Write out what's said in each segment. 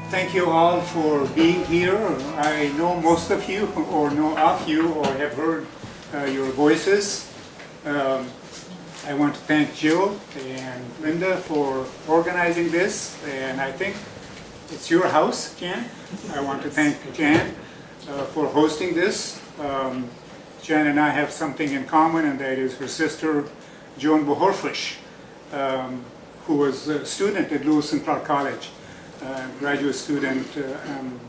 Thank you all for being here. I know most of you, or know of you, or have heard your voices. I want to thank Jill and Linda for organizing this, and I think it's your house, Jan. I want to thank Jan for hosting this. Jan and I have something in common, and that is her sister, Joan Bohorfish, who was a student at Lewis and Clark College. Graduate student,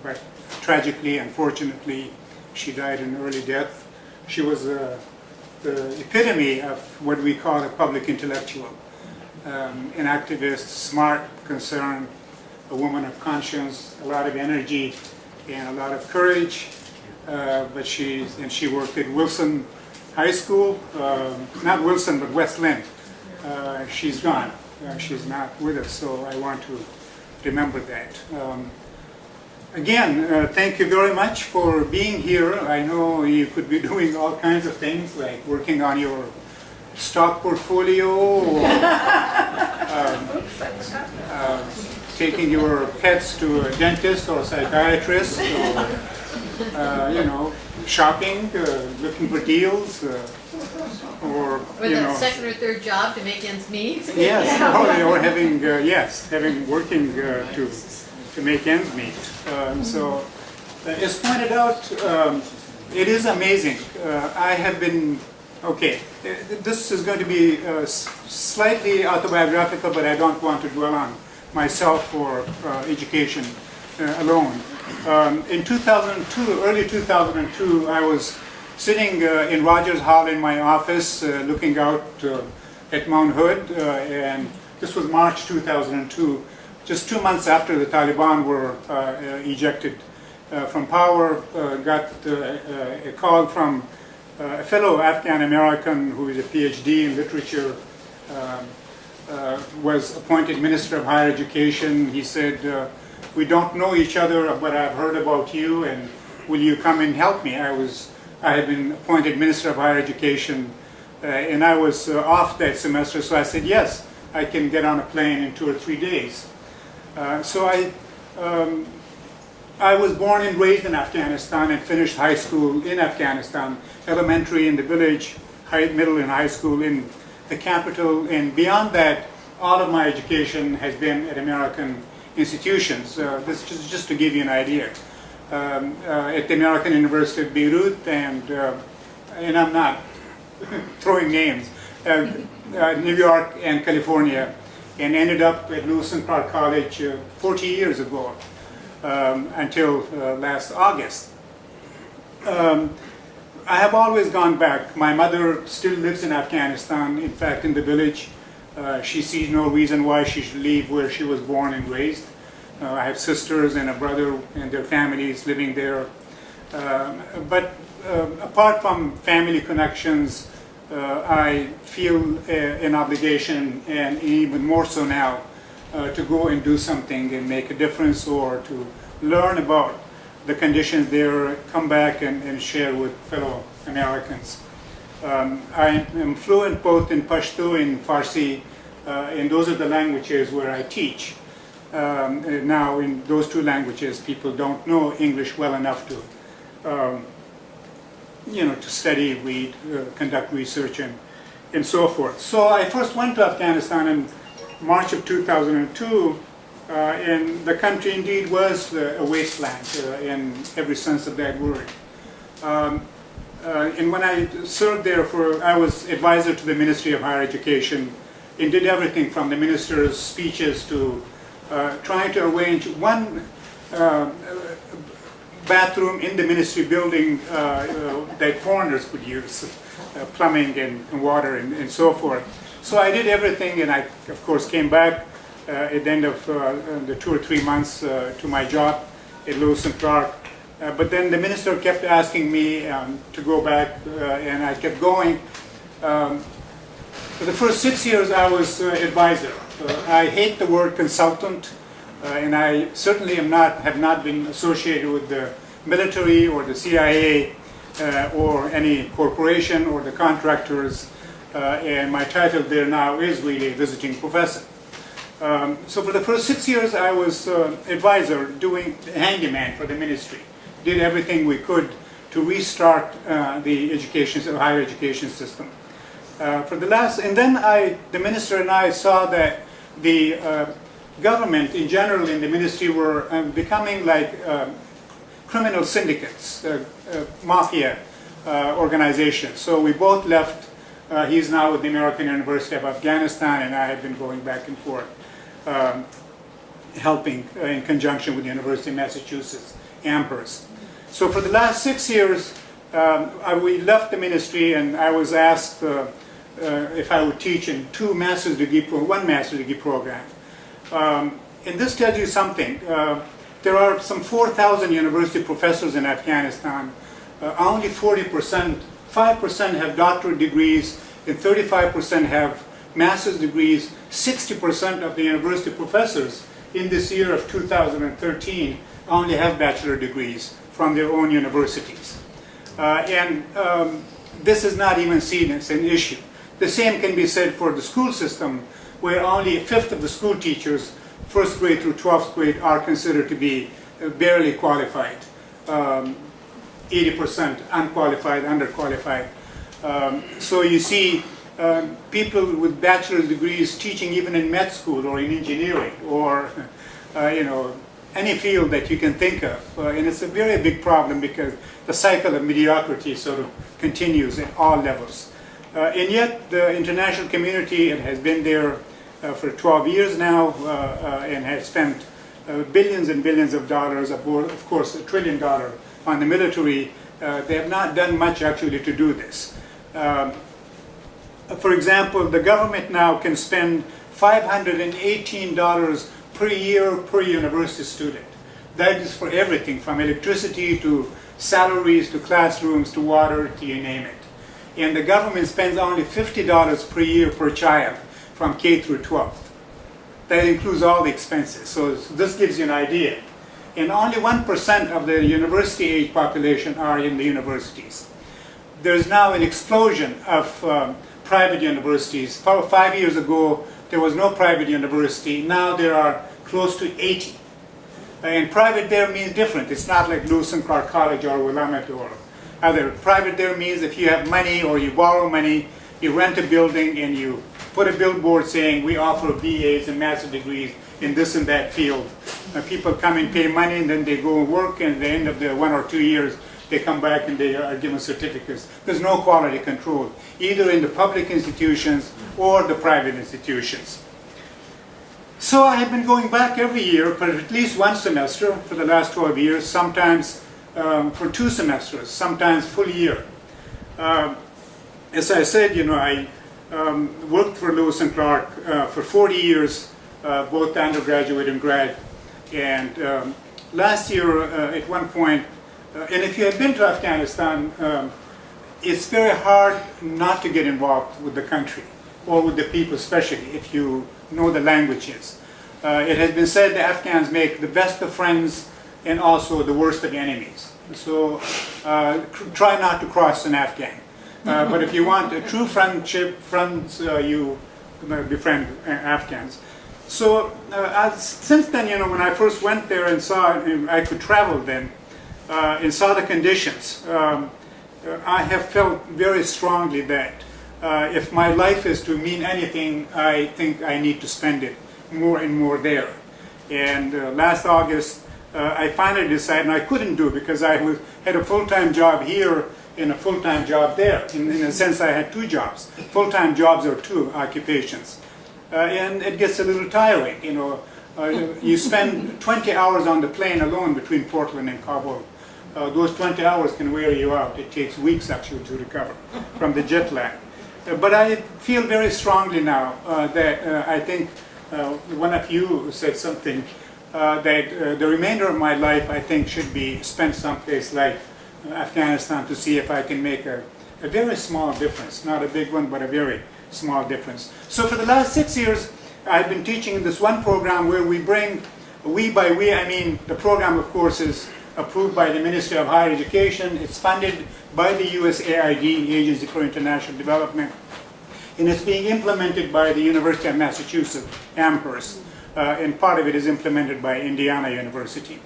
but tragically, unfortunately, she died in early death. She was the epitome of what we call a public intellectual, an activist, smart, concerned, a woman of conscience, a lot of energy and a lot of courage. But she worked at Wilson High School, not Wilson, but West Lynn. She's gone. She's not with us, so I want to remember that. Again, thank you very much for being here. I know you could be doing all kinds of things, like working on your stock portfolio, or taking your pets to a dentist or psychiatrist, or shopping, looking for deals, or a second or third job to make ends meet. Yes, or having having working to make ends meet. So, as pointed out, it is amazing. I have been this is going to be slightly autobiographical, but I don't want to dwell on myself or education alone. In 2002, early 2002, I was sitting in Rogers Hall in my office, looking out at Mount Hood, and this was March 2002, just 2 months after the Taliban were ejected from power. Got a call from a fellow Afghan American who is a PhD in literature, was appointed Minister of Higher Education. He said, "We don't know each other, but I've heard about you, and will you come and help me?" I had been appointed Minister of Higher Education, and I was off that semester, so I said, yes, I can get on a plane in 2 or 3 days. So I was born and raised in Afghanistan and finished high school in Afghanistan, elementary in the village, middle and high school in the capital, and beyond that, all of my education has been at American institutions. This is just to give you an idea. At the American University of Beirut, and I'm not throwing names, New York and California, and ended up at Lewis and Clark College 40 years ago, until last August. I have always gone back. My mother still lives in Afghanistan, in fact in the village. She sees no reason why she should leave where she was born and raised. I have sisters and a brother and their families living there. But apart from family connections, I feel an obligation, and even more so now, to go and do something and make a difference, or to learn about the conditions there, come back and share with fellow Americans. I am fluent both in Pashto and Farsi, and those are the languages where I teach. Now, in those two languages, people don't know English well enough to, to study, read, conduct research, and so forth. So I first went to Afghanistan in March of 2002, and the country indeed was a wasteland in every sense of that word. And when I served there I was advisor to the Ministry of Higher Education, and did everything from the minister's speeches to trying to arrange one bathroom in the ministry building that foreigners could use, plumbing and water and so forth. So I did everything, and I, of course, came back at the end of the 2 or 3 months to my job at Lewis and Clark. But then the minister kept asking me to go back, and I kept going. For the first 6 years, I was advisor. I hate the word consultant, and I certainly have not been associated with the military or the CIA or any corporation or the contractors, and my title there now is really visiting professor. So for the first 6 years, I was advisor, doing handyman for the ministry. Did everything we could to restart the higher education system. And then the minister and I saw that the government in general in the ministry were becoming like criminal syndicates, mafia organizations. So we both left. He's now with the American University of Afghanistan, and I have been going back and forth, helping in conjunction with the University of Massachusetts, Amherst. So for the last 6 years, we left the ministry, and I was asked if I would teach in one master's degree program. And this tells you something. There are some 4,000 university professors in Afghanistan. Only 5% have doctorate degrees, and 35% have master's degrees. 60% of the university professors in this year of 2013 only have bachelor degrees from their own universities. This is not even seen as an issue. The same can be said for the school system, where only a fifth of the school teachers, first grade through 12th grade, are considered to be barely qualified. 80% unqualified, underqualified. So you see people with bachelor's degrees teaching even in med school or in engineering or any field that you can think of. And it's a very big problem because the cycle of mediocrity sort of continues at all levels. And yet the international community has been there for 12 years now and has spent billions and billions of dollars, of course $1 trillion on the military. They have not done much actually to do this. For example, the government now can spend $518 per year per university student. That is for everything from electricity to salaries to classrooms to water to you name it. And the government spends only $50 per year per child from K through 12th. That includes all the expenses. So this gives you an idea. And only 1% of the university-age population are in the universities. There's now an explosion of private universities. 5 years ago, there was no private university. Now there are close to 80. And private there means different. It's not like Lewis and Clark College or Willamette or other. Private there means if you have money or you borrow money, you rent a building and you put a billboard saying we offer BAs and master's degrees in this and that field. People come and pay money and then they go and work, and at the end of the 1 or 2 years they come back and they are given certificates. There's no quality control, either in the public institutions or the private institutions. So I have been going back every year for at least one semester for the last 12 years, sometimes for 2 semesters, sometimes full year. As I said, I worked for Lewis and Clark for 40 years, both undergraduate and grad. And last year, at one point, and if you have been to Afghanistan, it's very hard not to get involved with the country or with the people, especially if you know the languages. It has been said the Afghans make the best of friends and also the worst of enemies. So try not to cross an Afghan. But if you want a true friendship, you befriend Afghans. So since then, when I first went there and saw, I could travel then, and saw the conditions, I have felt very strongly that if my life is to mean anything, I think I need to spend it more and more there. And last August, I finally decided, and I couldn't do it because I had a full-time job here and a full-time job there. In a sense, I had 2 jobs. Full-time jobs are 2 occupations. And it gets a little tiring, you spend 20 hours on the plane alone between Portland and Kabul. Those 20 hours can wear you out. It takes weeks actually to recover from the jet lag. But I feel very strongly now that I think one of you said something that the remainder of my life I think should be spent someplace like Afghanistan to see if I can make a very small difference, not a big one, but a very small difference. So for the last 6 years, I've been teaching in this one program where we bring, by we, I mean the program, of course, is approved by the Ministry of Higher Education. It's funded by the USAID, Agency for International Development. and it's being implemented by the University of Massachusetts, Amherst, and part of it is implemented by Indiana University.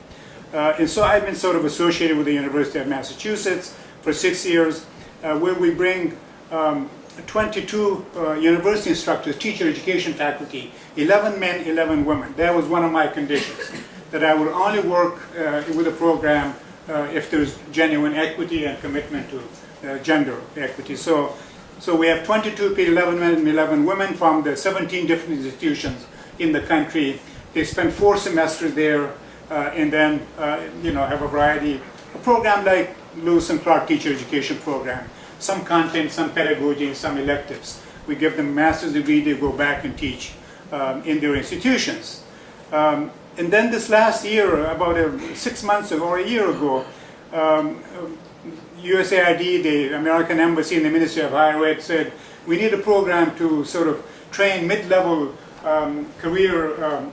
And so I've been sort of associated with the University of Massachusetts for 6 years, where we bring 22 university instructors, teacher education faculty, 11 men, 11 women. That was one of my conditions, that I would only work with a program if there's genuine equity and commitment to gender equity. So we have 22 people, 11 men and 11 women from the 17 different institutions in the country. They spend 4 semesters there and then have a variety, a program like Lewis and Clark Teacher Education Program. Some content, some pedagogy, some electives. We give them a master's degree, they go back and teach in their institutions. And then this last year, about 6 months or a year ago, USAID, the American Embassy and the Ministry of Higher Ed said, we need a program to sort of train mid-level career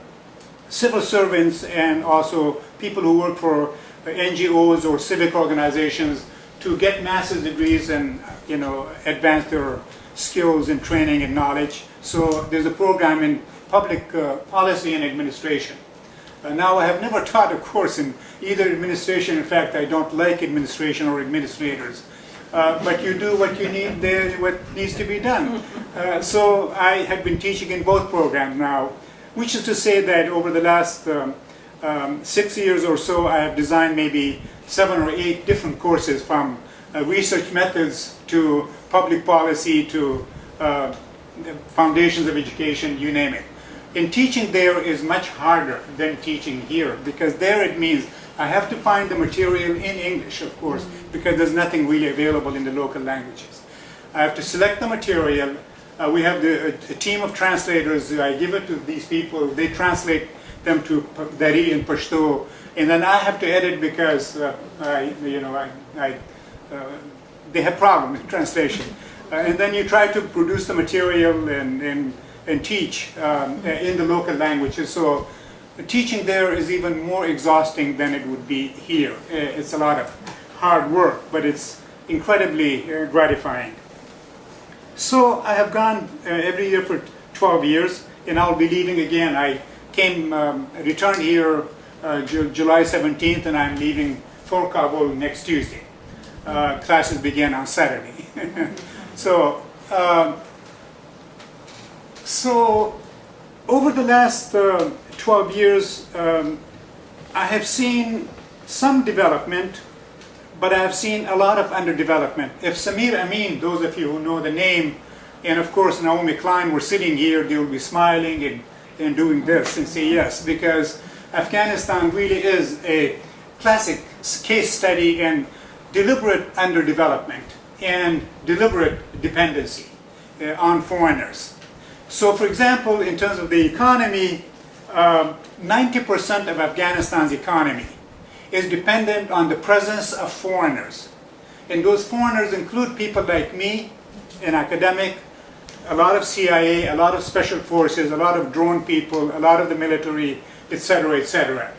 civil servants and also people who work for NGOs or civic organizations to get master's degrees and advance their skills and training and knowledge. So there's a program in public policy and administration. Now I have never taught a course in either administration. In fact, I don't like administration or administrators. But you do what you need there, what needs to be done. So I have been teaching in both programs now, which is to say that over the last 6 years or so, I have designed maybe 7 or 8 different courses, from research methods to public policy to foundations of education, you name it. And teaching there is much harder than teaching here, because there it means I have to find the material in English, of course, because there's nothing really available in the local languages. I have to select the material. We have a team of translators. I give it to these people. They translate them to Dari and Pashto, and then I have to edit because they have problems in translation. And then you try to produce the material and teach in the local languages. So teaching there is even more exhausting than it would be here. It's a lot of hard work, but it's incredibly gratifying. So I have gone every year for 12 years, and I'll be leaving again. I returned here July 17th, and I'm leaving for Kabul next Tuesday. Classes begin on Saturday. So over the last 12 years, I have seen some development, but I have seen a lot of underdevelopment. If Samir Amin, those of you who know the name, and of course Naomi Klein were sitting here, they will be smiling and doing this and say yes, because Afghanistan really is a classic case study in deliberate underdevelopment and deliberate dependency on foreigners. So for example, in terms of the economy, 90% of Afghanistan's economy is dependent on the presence of foreigners. And those foreigners include people like me, an academic, a lot of CIA, a lot of special forces, a lot of drone people, a lot of the military, etc., etc.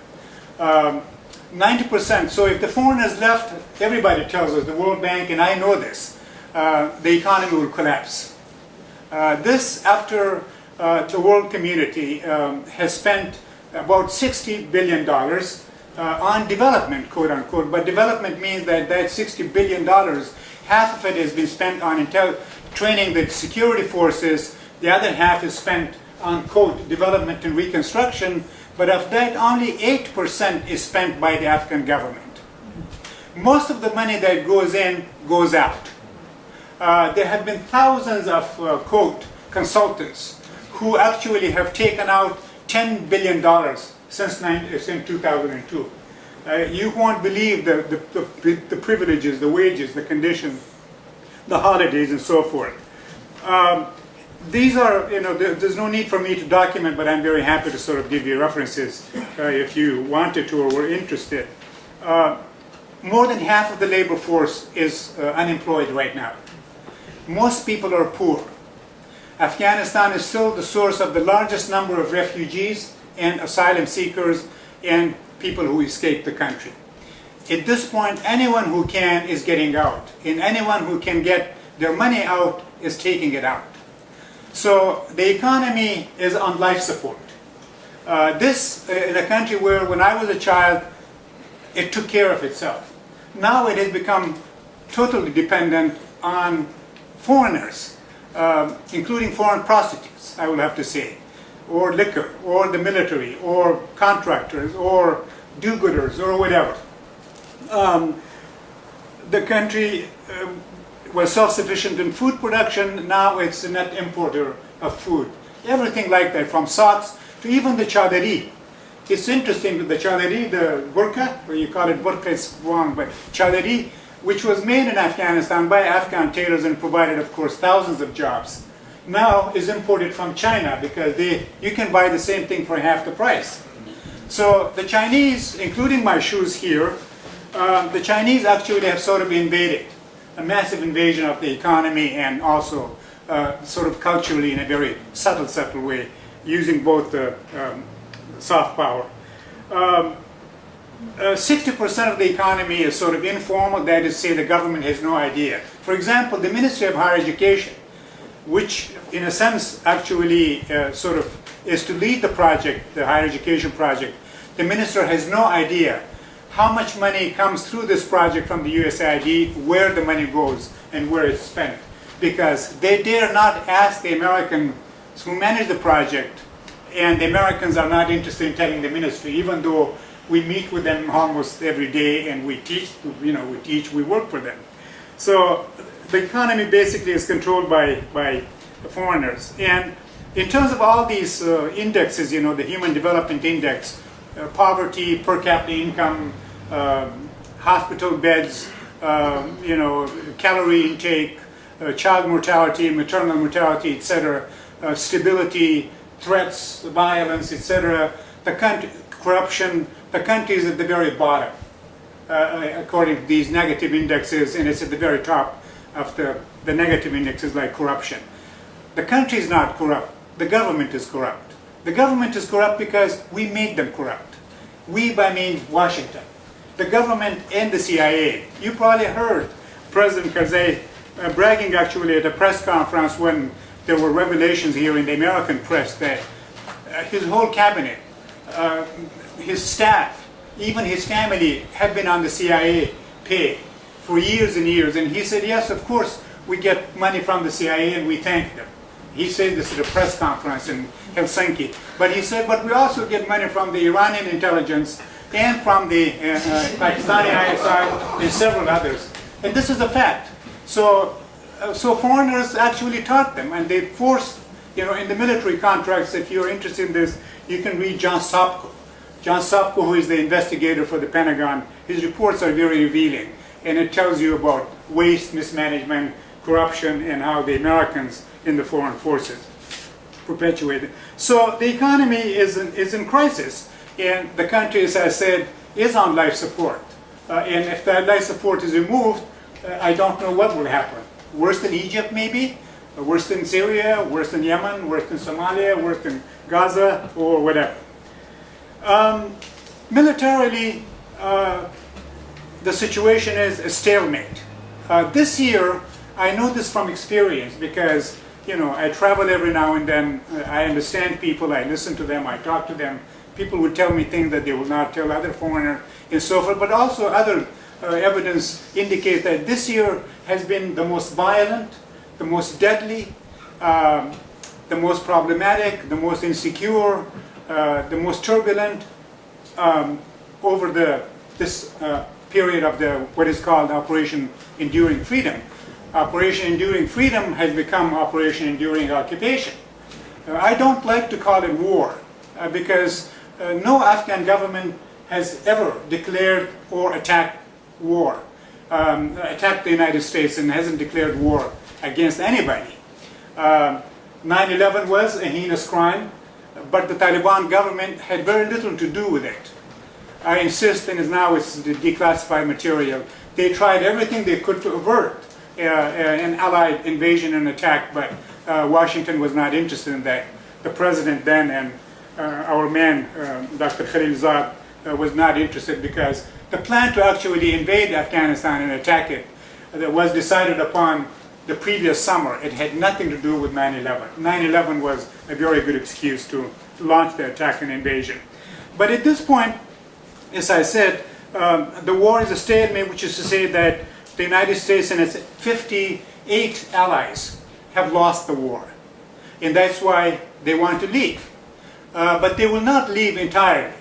90%. So if the foreigners left, everybody tells us, the World Bank, and I know this, the economy will collapse. This after the world community has spent about $60 billion on development, quote unquote. But development means that $60 billion, half of it has been spent on training the security forces, the other half is spent on, quote, development and reconstruction, but of that only 8% is spent by the Afghan government. Most of the money that goes in goes out. There have been thousands of, quote, consultants who actually have taken out $10 billion since 2002. You won't believe the privileges, the wages, the conditions, the holidays, and so forth. These are, there's no need for me to document, but I'm very happy to sort of give you references if you wanted to or were interested. More than half of the labor force is unemployed right now. Most people are poor. Afghanistan is still the source of the largest number of refugees and asylum seekers and people who escape the country. At this point, anyone who can is getting out, and anyone who can get their money out is taking it out. So the economy is on life support. This in a country where when I was a child, it took care of itself. Now it has become totally dependent on foreigners, including foreign prostitutes, I will have to say, or liquor, or the military, or contractors, or do-gooders, or whatever. The country was self-sufficient in food production. Now it's a net importer of food. Everything like that, from socks to even the chadari. It's interesting that the chadari, the burqa, or you call it burqa, it's wrong, but chadari, which was made in Afghanistan by Afghan tailors and provided, of course, thousands of jobs, now is imported from China because you can buy the same thing for half the price. So the Chinese, including my shoes here, the Chinese actually have sort of invaded, a massive invasion of the economy and also sort of culturally in a very subtle way, using both the soft power. 60% of the economy is sort of informal, that is to say the government has no idea. For example, the Ministry of Higher Education, which in a sense actually sort of is to lead the project, the higher education project, the minister has no idea how much money comes through this project from the USAID, where the money goes and where it's spent. Because they dare not ask the Americans who manage the project, and the Americans are not interested in telling the ministry, even though we meet with them almost every day and we teach, we work for them. So the economy basically is controlled by foreigners. And in terms of all these indexes, the Human Development Index, poverty, per capita income, hospital beds, calorie intake, child mortality, maternal mortality, etc., stability, threats, violence, etc., the country, corruption, the country is at the very bottom, according to these negative indexes, and it's at the very top of the negative indexes like corruption. The country is not corrupt. The government is corrupt. The government is corrupt because we made them corrupt. We, by mean Washington. The government and the CIA. You probably heard President Karzai bragging actually at a press conference when there were revelations here in the American press that his whole cabinet, his staff, even his family had been on the CIA pay for years and years. And he said, yes, of course, we get money from the CIA and we thank them. He said this at a press conference in Helsinki. But he said, but we also get money from the Iranian intelligence and from the Pakistani ISI and several others. And this is a fact. So foreigners actually taught them, and they forced, in the military contracts, if you're interested in this, you can read John Sopko. John Sopko, who is the investigator for the Pentagon, his reports are very revealing. And it tells you about waste, mismanagement, corruption, and how the Americans in the foreign forces perpetuate it. So the economy is in crisis, and the country, as I said, is on life support. And if that life support is removed, I don't know what will happen. Worse than Egypt, maybe? Worse than Syria? Worse than Yemen? Worse than Somalia? Worse than Gaza? Or whatever. Militarily, the situation is a stalemate. This year, I know this from experience because, I travel every now and then. I understand people, I listen to them, I talk to them. People would tell me things that they will not tell other foreigners and so forth, but also other evidence indicate that this year has been the most violent, the most deadly, the most problematic, the most insecure, the most turbulent over this period of what is called Operation Enduring Freedom. Operation Enduring Freedom has become Operation Enduring Occupation. I don't like to call it war because no Afghan government has ever declared or attacked war, attacked the United States, and hasn't declared war against anybody. 9/11 was a heinous crime, but the Taliban government had very little to do with it. I insist, and now it's the declassified material. They tried everything they could to avert an Allied invasion and attack, but Washington was not interested in that. The president then and our man, Dr. Khalilzad, was not interested because the plan to actually invade Afghanistan and attack it that was decided upon the previous summer. It had nothing to do with 9/11. 9/11 was a very good excuse to launch the attack and invasion. But at this point, as I said, the war is a stalemate, which is to say that the United States and its 58 allies have lost the war. And that's why they want to leave. But they will not leave entirely.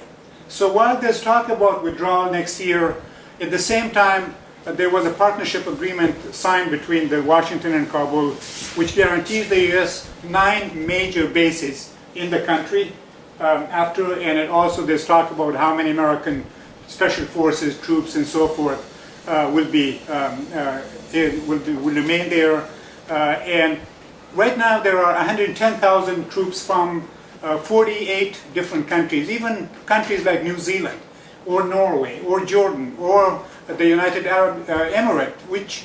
So while there's talk about withdrawal next year, at the same time, there was a partnership agreement signed between Washington and Kabul, which guarantees the U.S. 9 major bases in the country. And it also there's talk about how many American special forces, troops, and so forth will remain there. And right now there are 110,000 troops from 48 different countries, even countries like New Zealand, or Norway, or Jordan, or the United Arab Emirates, which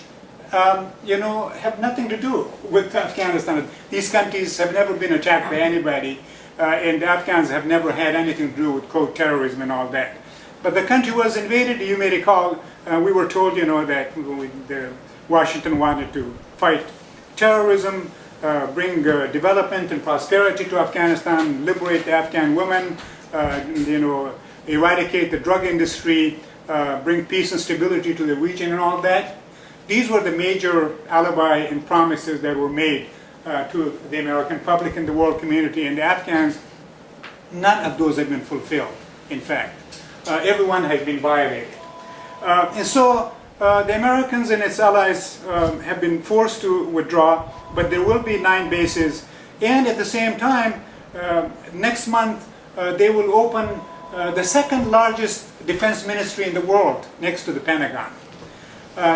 have nothing to do with Afghanistan. These countries have never been attacked by anybody, and the Afghans have never had anything to do with quote terrorism and all that. But the country was invaded. You may recall we were told, that Washington wanted to fight terrorism, bring development and prosperity to Afghanistan, liberate the Afghan women, eradicate the drug industry, bring peace and stability to the region and all that. These were the major alibi and promises that were made to the American public and the world community. And the Afghans, none of those have been fulfilled, in fact. Everyone has been violated. And so the Americans and its allies have been forced to withdraw, but there will be 9 bases. And at the same time, next month, they will open the second largest defense ministry in the world, next to the Pentagon.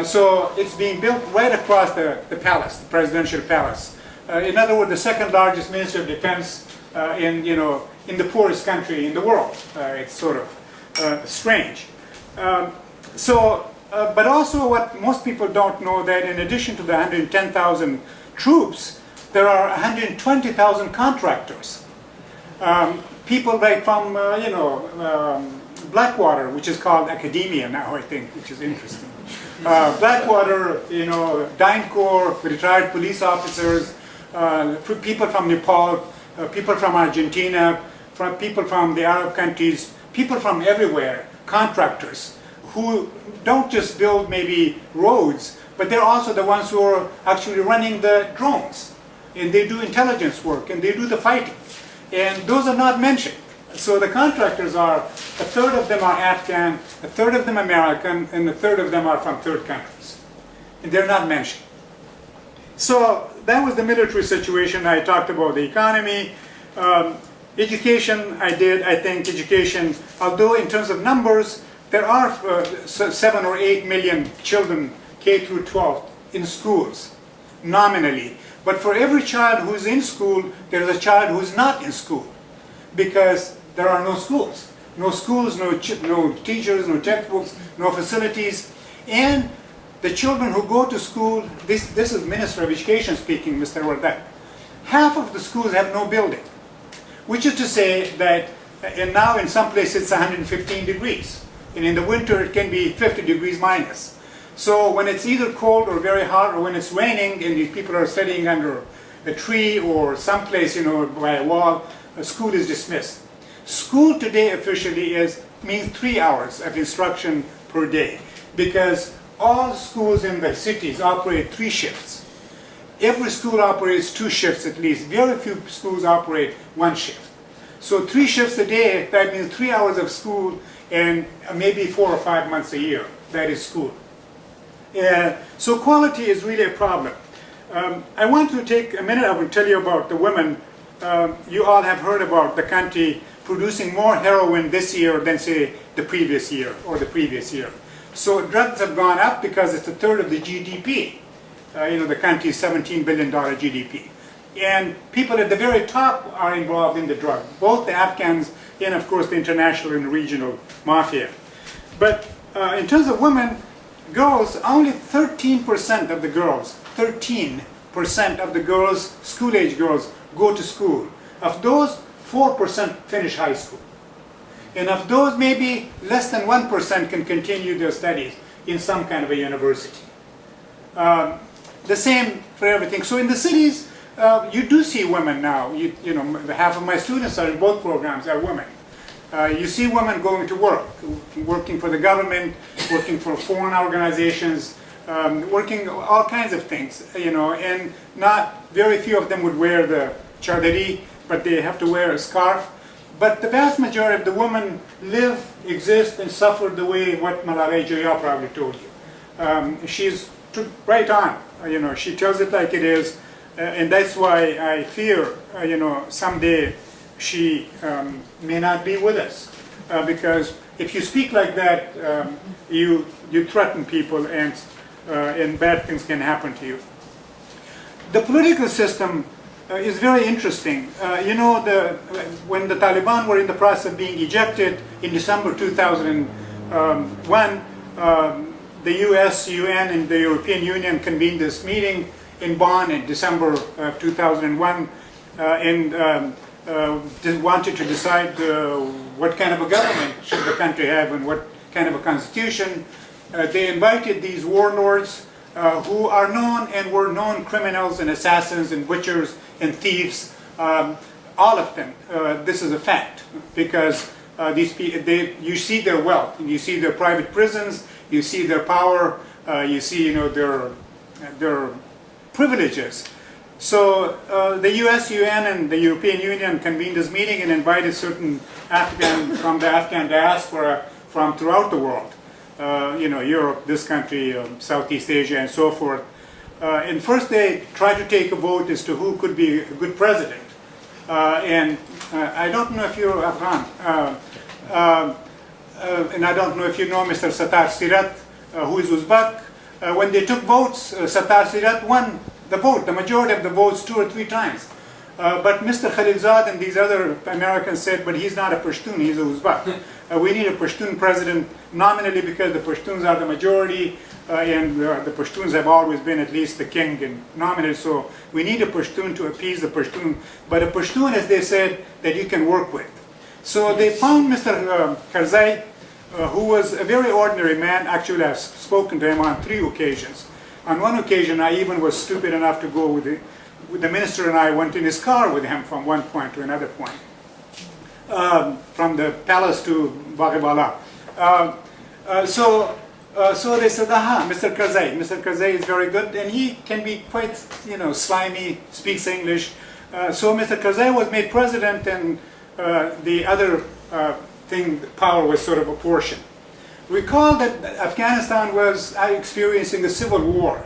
So it's being built right across the palace, the presidential palace. In other words, the second largest ministry of defense in the poorest country in the world. It's sort of strange. But also what most people don't know, that in addition to the 110,000 troops, there are 120,000 contractors. People like from, Blackwater, which is called academia now, I think, which is interesting. Blackwater, DynCorp, retired police officers, people from Nepal, people from Argentina, people from the Arab countries, people from everywhere, contractors, who don't just build maybe roads, but they're also the ones who are actually running the drones. And they do intelligence work, and they do the fighting. And those are not mentioned. So the contractors are, a third of them are Afghan, a third of them American, and a third of them are from third countries. And they're not mentioned. So that was the military situation. I talked about the economy. Education, I think education, although in terms of numbers, there are 7 or 8 million children, K through 12, in schools, nominally. But for every child who's in school, there's a child who's not in school, because there are no schools. No schools, no teachers, no textbooks, no facilities. And the children who go to school, this is Minister of Education speaking, Mr. Wahab, half of the schools have no building, which is to say that, and now in some places it's 115 degrees. And in the winter it can be 50 degrees minus. So when it's either cold or very hot, or when it's raining and these people are studying under a tree or someplace, by a wall, school is dismissed. School today officially means 3 hours of instruction per day, because all schools in the cities operate 3 shifts. Every school operates 2 shifts at least. Very few schools operate 1 shift. So 3 shifts a day, that means 3 hours of school, and maybe 4 or 5 months a year. That is school. So quality is really a problem. I want to take a minute. I will tell you about the women. You all have heard about the country producing more heroin this year than, say, the previous year or the previous year. So drugs have gone up because it's a third of the GDP. The country's $17 billion GDP. And people at the very top are involved in the drug, both the Afghans and, of course, the international and regional mafia. But in terms of women, girls, only 13% of the girls, 13% of the girls, school-age girls, go to school. Of those, 4% finish high school. And of those, maybe less than 1% can continue their studies in some kind of a university. the same for everything. So in the cities, you do see women now. You know, half of my students are in both programs are women. You see women going to work, working for the government, working for foreign organizations, working all kinds of things, you know, and not very few of them would wear the chadari, but they have to wear a scarf. But the vast majority of the women live, exist, and suffer the way what Malala Yousafzai probably told you. She's right on, you know, she tells it like it is, and that's why I fear, you know, someday she may not be with us, because if you speak like that, you threaten people, and bad things can happen to you. The political system is very interesting. You know, when the Taliban were in the process of being ejected in December 2001, the US, UN, and the European Union convened this meeting in Bonn in December 2001, and wanted to decide what kind of a government should the country have and what kind of a constitution. They invited these warlords who are known and were known criminals and assassins and butchers and thieves, all of them. This is a fact, because these people, you see their wealth, and you see their private prisons, you see their power, you see, you know, their privileges. So the US, UN, and the European Union convened this meeting and invited certain from the Afghan diaspora from throughout the world. You know, Europe, this country, Southeast Asia, and so forth. And first they tried to take a vote as to who could be a good president. And I don't know if you're Afghan, and I don't know if you know Mr. Sattar Sirat, who is Uzbek. When they took votes, Sattar Sirat won the vote, the majority of the votes 2 or 3 times. But Mr. Khalilzad and these other Americans said, but he's not a Pashtun, he's a Uzbek. We need a Pashtun president nominally because the Pashtuns are the majority, and the Pashtuns have always been at least the king and nominated, so we need a Pashtun to appease the Pashtun, but a Pashtun, as they said, that you can work with. So they found Mr. Karzai, who was a very ordinary man. Actually, I've spoken to him on 3 occasions. On one occasion, I even was stupid enough to go with the minister, and I went in his car with him from one point to another point. From the palace to Bagibala. So they said, aha, Mr. Karzai. Mr. Karzai is very good, and he can be quite, you know, slimy, speaks English. So Mr. Karzai was made president, and the other power was sort of apportioned. Recall that Afghanistan was experiencing a civil war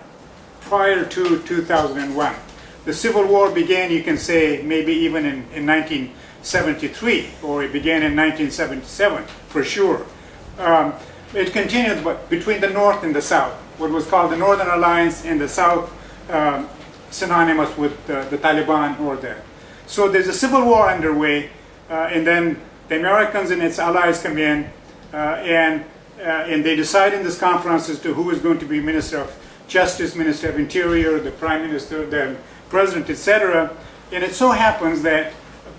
prior to 2001. The civil war began, you can say, maybe even in 1973, or it began in 1977, for sure. It continued between the North and the South, what was called the Northern Alliance, and the South, synonymous with the Taliban or there. So there's a civil war underway, and then the Americans and its allies come in, and they decide in this conference as to who is going to be Minister of Justice, Minister of Interior, the Prime Minister, the President, etc. And it so happens that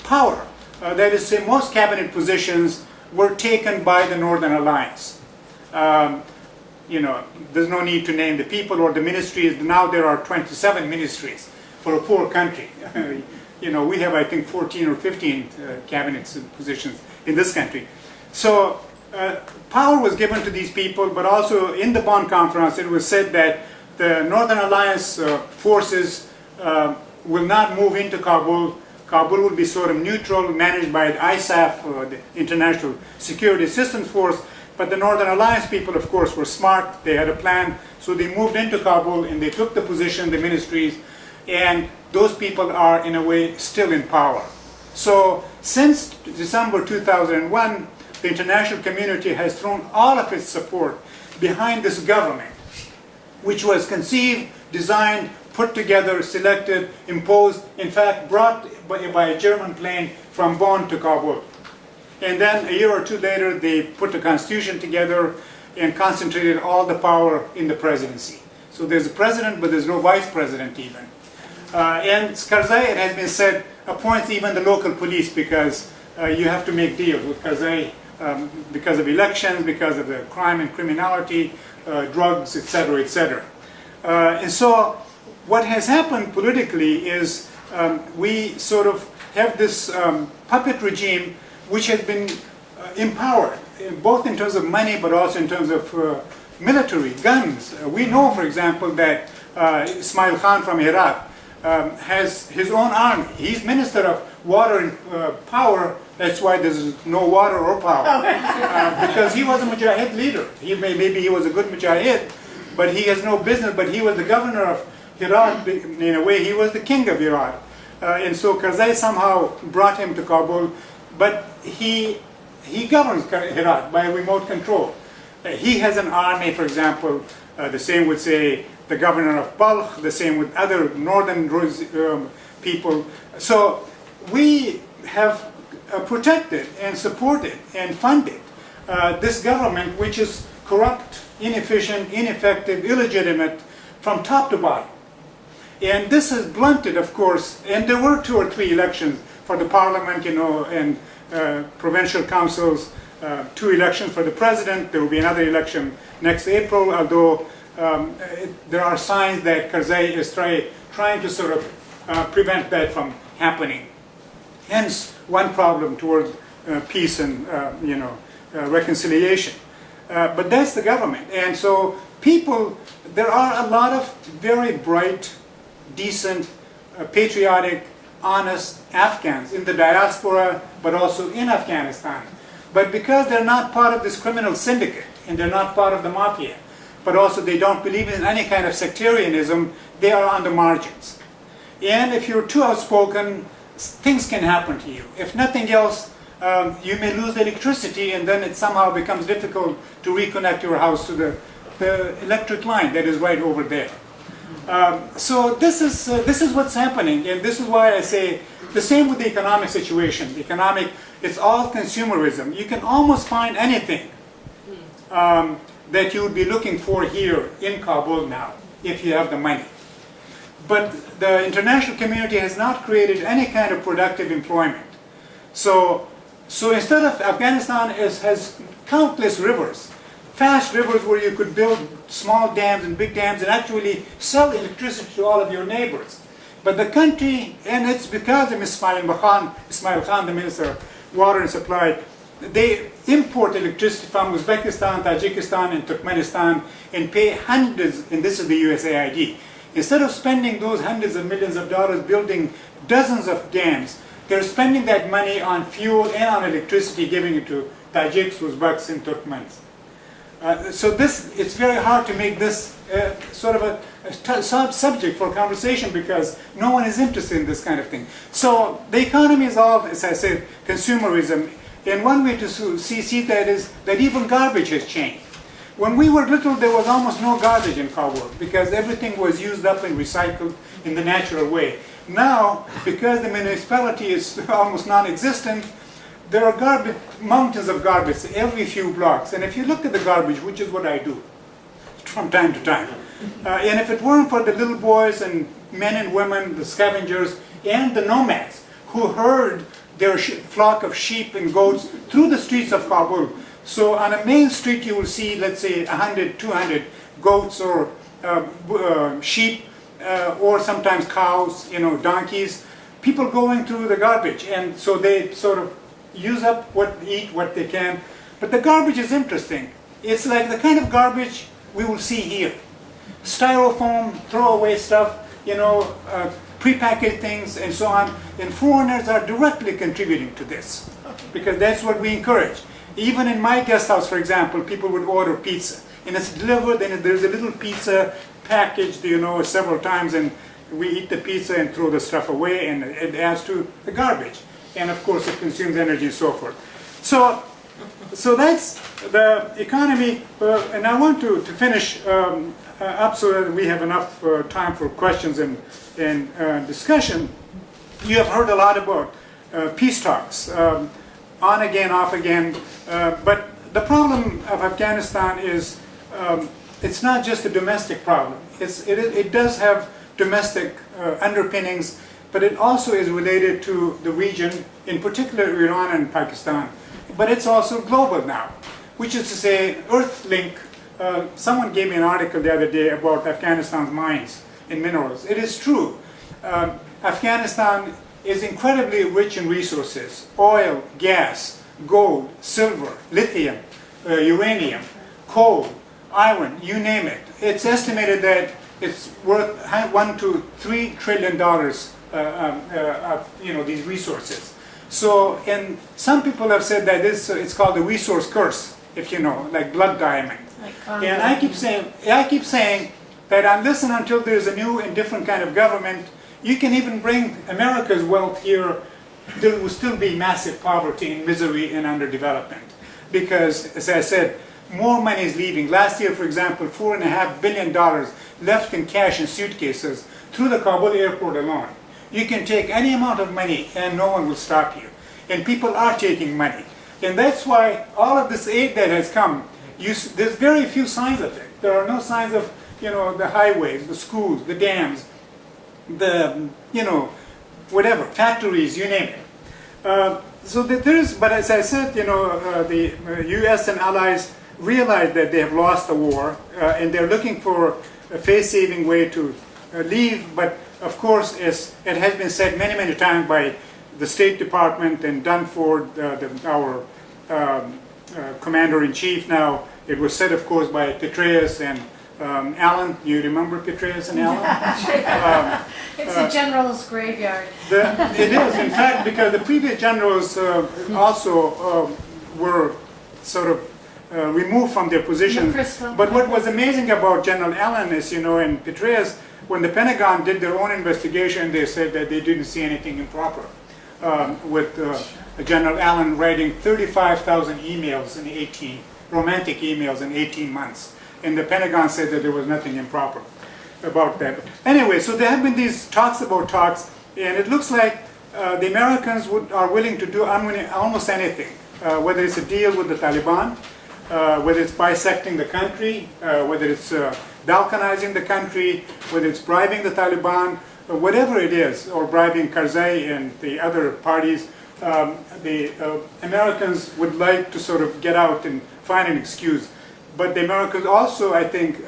power, that is, say, most cabinet positions were taken by the Northern Alliance. You know, there's no need to name the people or the ministries. Now there are 27 ministries for a poor country. You know, we have, I think, 14 or 15 cabinet positions in this country. So power was given to these people, but also in the Bonn conference it was said that the Northern Alliance forces will not move into Kabul. Kabul will be sort of neutral, managed by the ISAF, or the International Security Assistance Force. But the Northern Alliance people, of course, were smart. They had a plan. So they moved into Kabul and they took the position, the ministries, and those people are, in a way, still in power. So since December 2001, the international community has thrown all of its support behind this government, which was conceived, designed, put together, selected, imposed, in fact, brought by a German plane from Bonn to Kabul. And then a year or 2 later, they put the constitution together and concentrated all the power in the presidency. So there's a president, but there's no vice president even. And Karzai, it has been said, appoints even the local police because you have to make deals with Karzai because of elections, because of the crime and criminality, drugs, etc., etc. And so what has happened politically is we sort of have this puppet regime which has been empowered, both in terms of money but also in terms of military, guns. We know, for example, that Ismail Khan from Iraq has his own army. He's Minister of Water and Power. That's why there's no water or power. Because he was a Mujahid leader. Maybe he was a good Mujahid, but he has no business. But he was the governor of Iraq. In a way, he was the king of Iraq. And so Karzai somehow brought him to Kabul, but he governs Iraq by remote control. He has an army, for example, the same would say the governor of Balkh, the same with other northern people. So we have protected and supported and funded this government, which is corrupt, inefficient, ineffective, illegitimate from top to bottom. And this is blunted, of course, and there were 2 or 3 elections for the parliament, and provincial councils, 2 elections for the president. There will be another election next April, although there are signs that Karzai is trying to sort of prevent that from happening. Hence, one problem toward peace and reconciliation. But that's the government. And so people, there are a lot of very bright, decent, patriotic, honest Afghans in the diaspora, but also in Afghanistan. But because they're not part of this criminal syndicate, and they're not part of the mafia, but also they don't believe in any kind of sectarianism, they are on the margins. And if you're too outspoken, things can happen to you. If nothing else, you may lose the electricity, and then it somehow becomes difficult to reconnect your house to the electric line that is right over there. So this is what's happening, and this is why I say the same with the economic situation. It's all consumerism. You can almost find anything that you would be looking for here in Kabul now, if you have the money. But the international community has not created any kind of productive employment. So instead of Afghanistan has countless rivers, fast rivers where you could build small dams and big dams and actually sell electricity to all of your neighbors. But the country, and it's because of Ismail Khan, the Minister of Water and Supply, they import electricity from Uzbekistan, Tajikistan, and Turkmenistan and pay hundreds, and this is the USAID. Instead of spending those hundreds of millions of dollars building dozens of dams, they're spending that money on fuel and on electricity, giving it to Tajiks, Uzbeks, and Turkmens. So it's very hard to make this sort of a subject for conversation because no one is interested in this kind of thing. So the economy is all, as I said, consumerism. And one way to see that is that even garbage has changed. When we were little, there was almost no garbage in Kabul because everything was used up and recycled in the natural way. Now, because the municipality is almost non-existent, there are mountains of garbage every few blocks. And if you look at the garbage, which is what I do from time to time, and if it weren't for the little boys and men and women, the scavengers, and the nomads who herd their flock of sheep and goats through the streets of Kabul. So on a main street you will see, let's say, 100, 200 goats or sheep, or sometimes cows, donkeys, people going through the garbage. And so they sort of use up eat what they can. But the garbage is interesting. It's like the kind of garbage we will see here. Styrofoam, throwaway stuff, prepackaged things and so on. And foreigners are directly contributing to this because that's what we encourage. Even in my guest house, for example, people would order pizza. And it's delivered and there's a little pizza packaged, several times, and we eat the pizza and throw the stuff away, and it adds to the garbage. And of course it consumes energy and so forth. So that's the economy, and I want to finish up so that we have enough time for questions and discussion. You have heard a lot about peace talks, on again, off again, but the problem of Afghanistan is it's not just a domestic problem. It does have domestic underpinnings, but it also is related to the region, in particular Iran and Pakistan. But it's also global now, which is to say, Earthlink. Someone gave me an article the other day about Afghanistan's mines. in minerals. It is true. Afghanistan is incredibly rich in resources: oil, gas, gold, silver, lithium, uranium, coal, iron, you name it. It's estimated that it's worth $1 to $3 trillion of these resources. So, and some people have said that it's called the resource curse, if you know, like blood diamond. And I keep saying that unless and until there's a new and different kind of government, you can even bring America's wealth here, there will still be massive poverty and misery and underdevelopment. Because, as I said, more money is leaving. Last year, for example, $4.5 billion left in cash in suitcases through the Kabul airport alone. You can take any amount of money and no one will stop you. And people are taking money. And that's why all of this aid that has come, there's very few signs of it. There are no signs of, the highways, the schools, the dams, the, whatever, factories, you name it. But as I said, the U.S. and allies realize that they have lost the war, and they're looking for a face-saving way to leave. But of course, as it has been said many, many times by the State Department and Dunford, our commander-in-chief now, it was said, of course, by Petraeus and Allen. You remember Petraeus and Allen? It's a general's graveyard. It is, in fact, because the previous generals also were sort of removed from their positions. But what was amazing about General Allen is, and Petraeus, when the Pentagon did their own investigation, they said that they didn't see anything improper with General Allen writing 35,000 emails in romantic emails in 18 months. And the Pentagon said that there was nothing improper about that. Anyway, so there have been these talks about talks, and it looks like the Americans are willing to do almost anything, whether it's a deal with the Taliban, whether it's bisecting the country, whether it's balkanizing the country, whether it's bribing the Taliban, whatever it is, or bribing Karzai and the other parties. The Americans would like to sort of get out and find an excuse. But the Americans also, I think,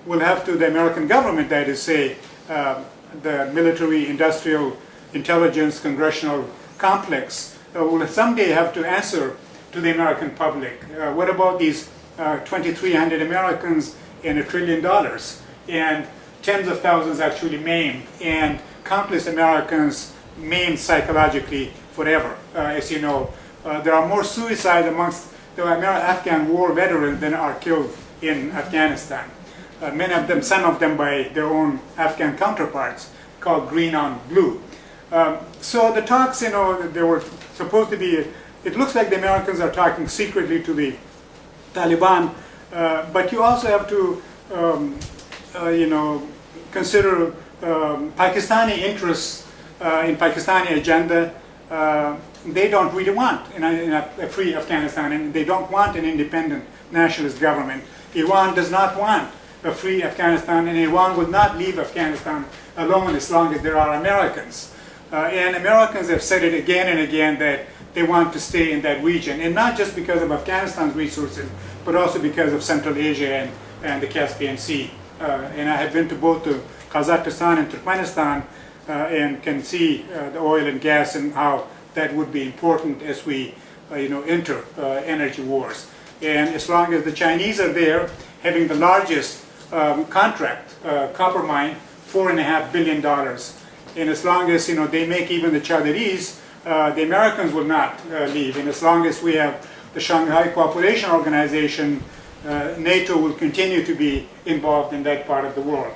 will have to, the American government, that is, say, the military, industrial, intelligence, congressional complex, will someday have to answer to the American public. What about these 2,300 Americans and $1 trillion, and tens of thousands actually maimed, and countless Americans maimed psychologically forever? As you know, there are more suicides amongst the Afghan war veterans than are killed in Afghanistan. Many of them, some of them by their own Afghan counterparts, called green on blue. So the talks, they were supposed to be, it looks like the Americans are talking secretly to the Taliban, but you also have to, consider Pakistani interests in Pakistani agenda. They don't really want a free Afghanistan, and they don't want an independent nationalist government. Iran does not want a free Afghanistan, and Iran will not leave Afghanistan alone as long as there are Americans. And Americans have said it again and again that they want to stay in that region, and not just because of Afghanistan's resources, but also because of Central Asia and the Caspian Sea. And I have been to both to Kazakhstan and Turkmenistan, and can see the oil and gas and how that would be important as we enter energy wars. And as long as the Chinese are there, having the largest contract, copper mine, $4.5 billion. And as long as they make even the Chowdhuris, the Americans will not leave. And as long as we have the Shanghai Cooperation Organization, NATO will continue to be involved in that part of the world.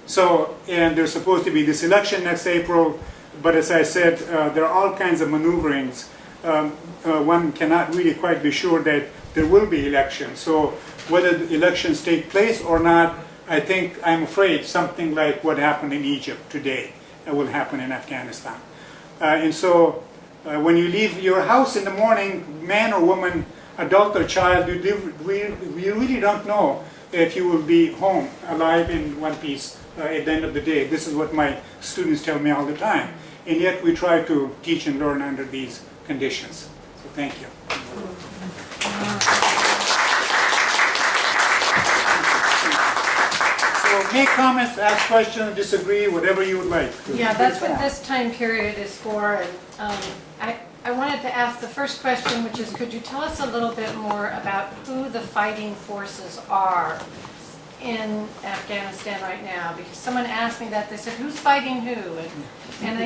So, and there's supposed to be this election next April, but as I said, there are all kinds of maneuverings. One cannot really quite be sure that there will be elections. So whether the elections take place or not, I'm afraid something like what happened in Egypt today will happen in Afghanistan. And so when you leave your house in the morning, man or woman, adult or child, you really don't know if you will be home alive in one piece at the end of the day. This is what my students tell me all the time. And yet we try to teach and learn under these conditions. So thank you. So So make comments, ask questions, disagree, whatever you would like. Yeah, that's what this time period is for. And I wanted to ask the first question, which is, could you tell us a little bit more about who the fighting forces are in Afghanistan right now? Because someone asked me that. They said, who's fighting who? And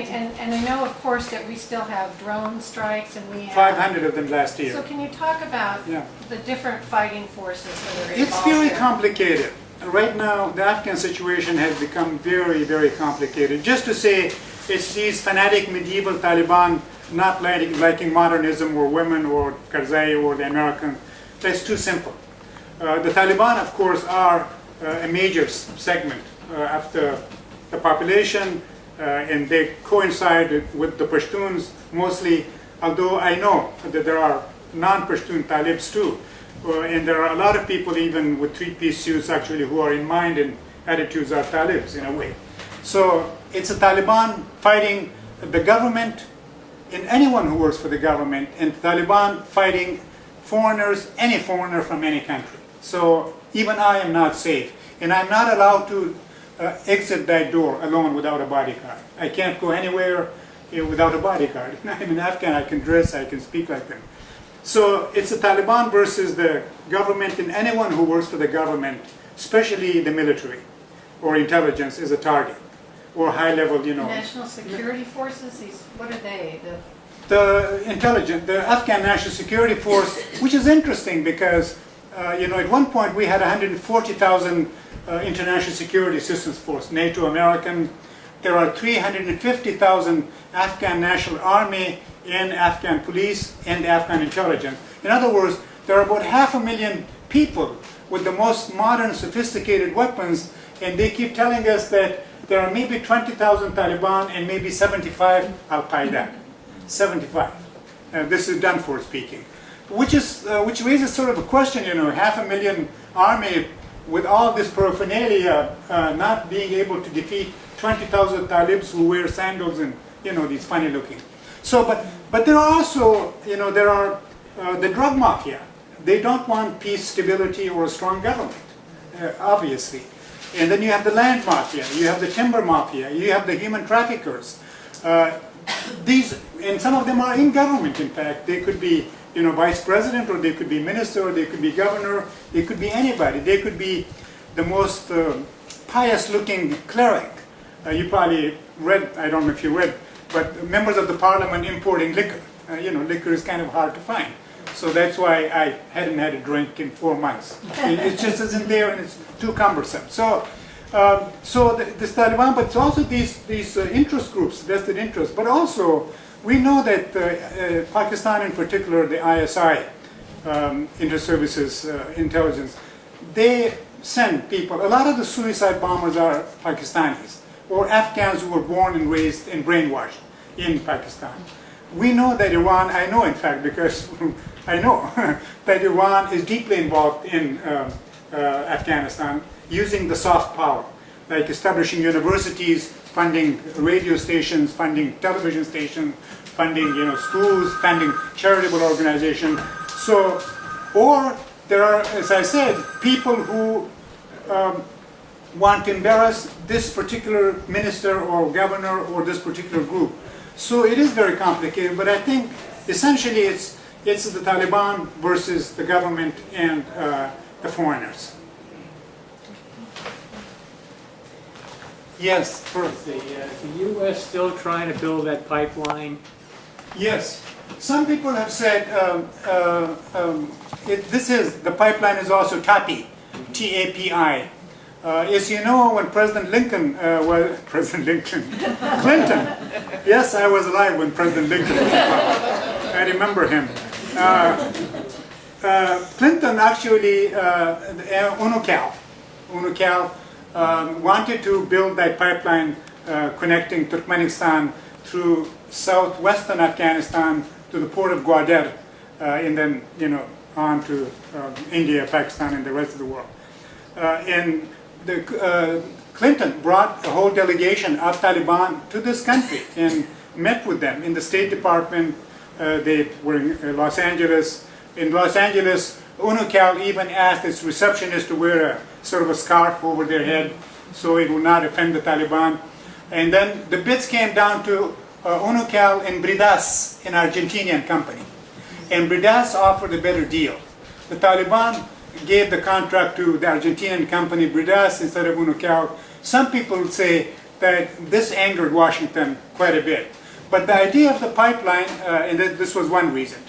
I know, of course, that we still have drone strikes and we have 500 of them last year. So can you talk about the different fighting forces that are involved? It's very there? complicated. Right now, the Afghan situation has become very, very complicated. Just to say, it's these fanatic medieval Taliban not liking modernism or women or Karzai or the Americans. That's too simple. The Taliban, of course, are a major segment of the population, and they coincide with the Pashtuns mostly, although I know that there are non-Pashtun Talibs too. And there are a lot of people even with three-piece suits actually who are in mind and attitudes are Talibs in a way. So it's a Taliban fighting the government and anyone who works for the government, and Taliban fighting foreigners, any foreigner from any country. So even I am not safe, and I'm not allowed to exit that door alone without a bodyguard. I can't go anywhere without a bodyguard. I'm an Afghan, I can dress, I can speak like them. So it's the Taliban versus the government, and anyone who works for the government, especially the military or intelligence, is a target, or high level, National security forces, what are they? The Afghan National Security Force, which is interesting because, at one point we had 140,000 international security assistance force, NATO, American. There are 350,000 Afghan National Army and Afghan police and Afghan intelligence. In other words, there are about 500,000 people with the most modern, sophisticated weapons, and they keep telling us that there are maybe 20,000 Taliban and maybe 75 Al-Qaeda. 75. This is done for speaking. Which raises sort of a question, 500,000 army with all this paraphernalia not being able to defeat 20,000 Talibs who wear sandals and, these funny looking. So, but there are also, there are the drug mafia. They don't want peace, stability, or a strong government, obviously. And then you have the land mafia, you have the timber mafia, you have the human traffickers. And some of them are in government, in fact. They could be, vice president, or they could be minister, or they could be governor, they could be anybody. They could be the most pious-looking cleric. You probably read, I don't know if you read, but members of the parliament importing liquor. Liquor is kind of hard to find. So that's why I hadn't had a drink in 4 months. It just isn't there, and it's too cumbersome. So this Taliban, but it's also these interest groups, vested interests. But also, we know that Pakistan in particular, the ISI, Inter-Services Intelligence, they send people. A lot of the suicide bombers are Pakistanis, or Afghans who were born and raised and brainwashed in Pakistan. We know that Iran, I know in fact, because I know that Iran is deeply involved in Afghanistan, using the soft power, like establishing universities, funding radio stations, funding television stations, funding schools, funding charitable organizations. So, or there are, as I said, people who want to embarrass this particular minister or governor or this particular group. So it is very complicated, but I think essentially it's the Taliban versus the government and the foreigners. Yes, first. The U.S. still trying to build that pipeline? Yes. Some people have said the pipeline is also TAPI, T-A-P-I. As you know, when President Lincoln Clinton, yes, I was alive when President Lincoln was alive. I remember him. Clinton actually, UNOCAL, wanted to build that pipeline connecting Turkmenistan through southwestern Afghanistan to the port of Gwadar, and then on to India, Pakistan, and the rest of the world. And Clinton brought a whole delegation of Taliban to this country and met with them in the State Department. They were in Los Angeles. In Los Angeles, UNOCAL even asked its receptionist to wear a sort of a scarf over their head. so it would not offend the Taliban. And then the bids came down to Unocal and Bridas, an Argentinian company. And Bridas offered a better deal. The Taliban gave the contract to the Argentinian company Bridas instead of Unocal. Some people would say that this angered Washington quite a bit. But the idea of the pipeline, and this was one reason,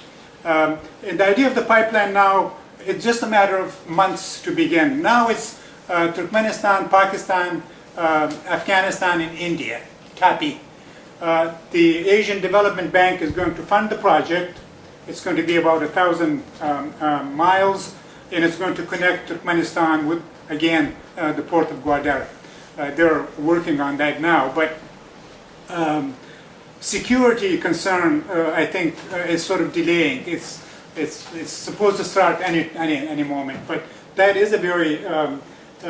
and the idea of the pipeline now, it's just a matter of months to begin. Now it's Turkmenistan, Pakistan, Afghanistan, and India, TAPI. The Asian Development Bank is going to fund the project. It's going to be about 1,000 miles, and it's going to connect Turkmenistan with, again, the port of Gwadar. They're working on that now, but security concern, I think, is sort of delaying. It's supposed to start any moment, but that is a very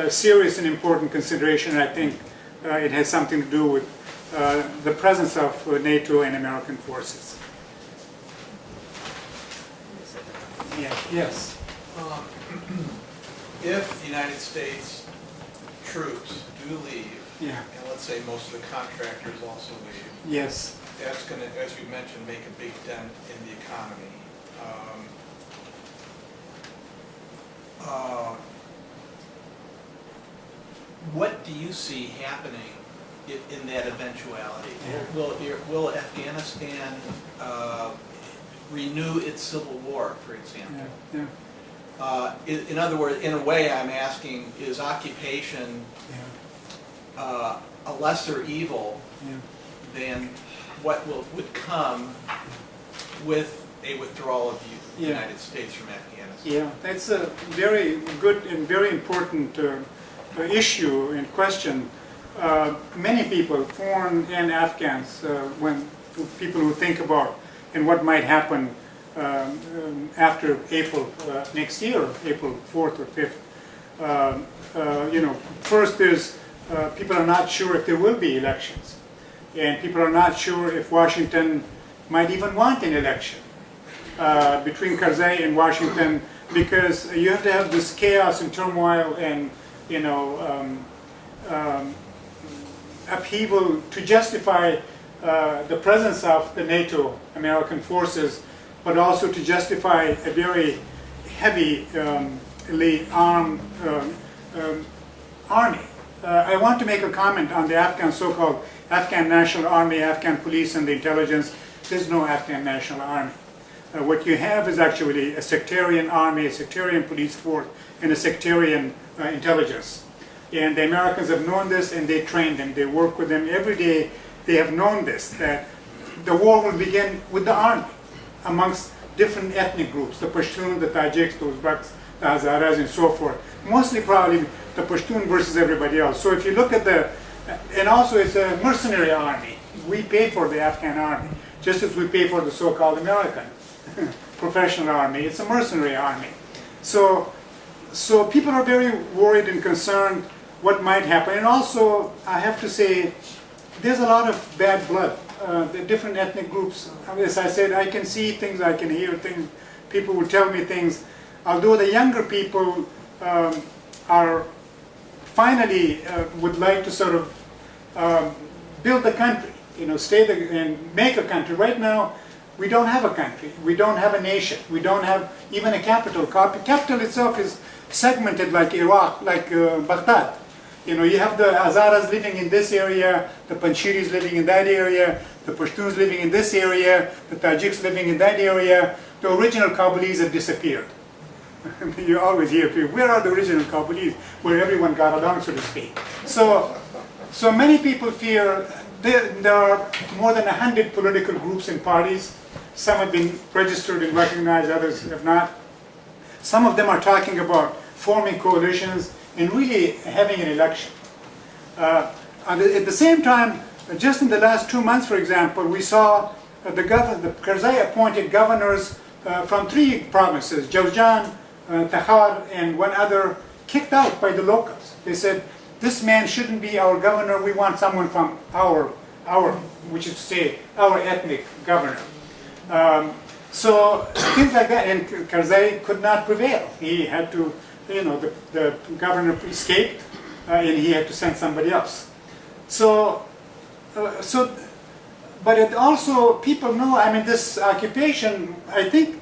serious and important consideration. I think it has something to do with the presence of NATO and American forces. Yes. If the United States troops do leave, Yeah. and let's say most of the contractors also leave, Yes. that's going to, as you mentioned, make a big dent in the economy. What do you see happening in that eventuality? Will Afghanistan renew its civil war, for example? Yeah. In other words, in a way, I'm asking, is occupation Yeah. a lesser evil Yeah. than what would come with a withdrawal of the Yeah. United States from Afghanistan? Yeah, that's a very good and very important issue and question. Many people, foreign and Afghans, when people who think about and what might happen after April next year, April 4th or 5th. First there's people are not sure if there will be elections, and people are not sure if Washington might even want an election between Karzai and Washington, because you have to have this chaos and turmoil and upheaval to justify the presence of the NATO American forces, but also to justify a very heavily armed army. I want to make a comment on the Afghan so-called Afghan National Army, Afghan police, and the intelligence. There's no Afghan National Army. What you have is actually a sectarian army, a sectarian police force, and a sectarian intelligence. And the Americans have known this, and they train them. They work with them every day. They have known this, that the war will begin with the army amongst different ethnic groups, the Pashtun, the Tajiks, the Uzbeks, the Hazaras, and so forth. Mostly probably the Pashtun versus everybody else. So if you look at and also it's a mercenary army. We pay for the Afghan army, just as we pay for the so-called American professional army. It's a mercenary army. So people are very worried and concerned what might happen. And also, I have to say, there's a lot of bad blood. The different ethnic groups, as I said, I can see things, I can hear things, people will tell me things. Although the younger people are finally would like to sort of build the country, stay there and make a country. Right now, we don't have a country. We don't have a nation. We don't have even a capital. Capital itself is segmented like Iraq, like Baghdad. You have the Hazaras living in this area, the Panjshiris living in that area, the Pashtuns living in this area, the Tajiks living in that area. The original Kabulis have disappeared. You always hear people, where are the original Kabulis, where everyone got along, so to speak. So many people fear, there are more than 100 political groups and parties. Some have been registered and recognized, others have not. Some of them are talking about forming coalitions and really having an election. And at the same time, just in the last 2 months, for example, we saw the Karzai appointed governors from 3 provinces, Jawzjan, Takhar, and one other, kicked out by the locals. They said, this man shouldn't be our governor, we want someone from our, which is to say, our ethnic governor. So things like that, and Karzai could not prevail. He had to, the governor escaped, and he had to send somebody else. So, but it also, people know, I mean, this occupation, I think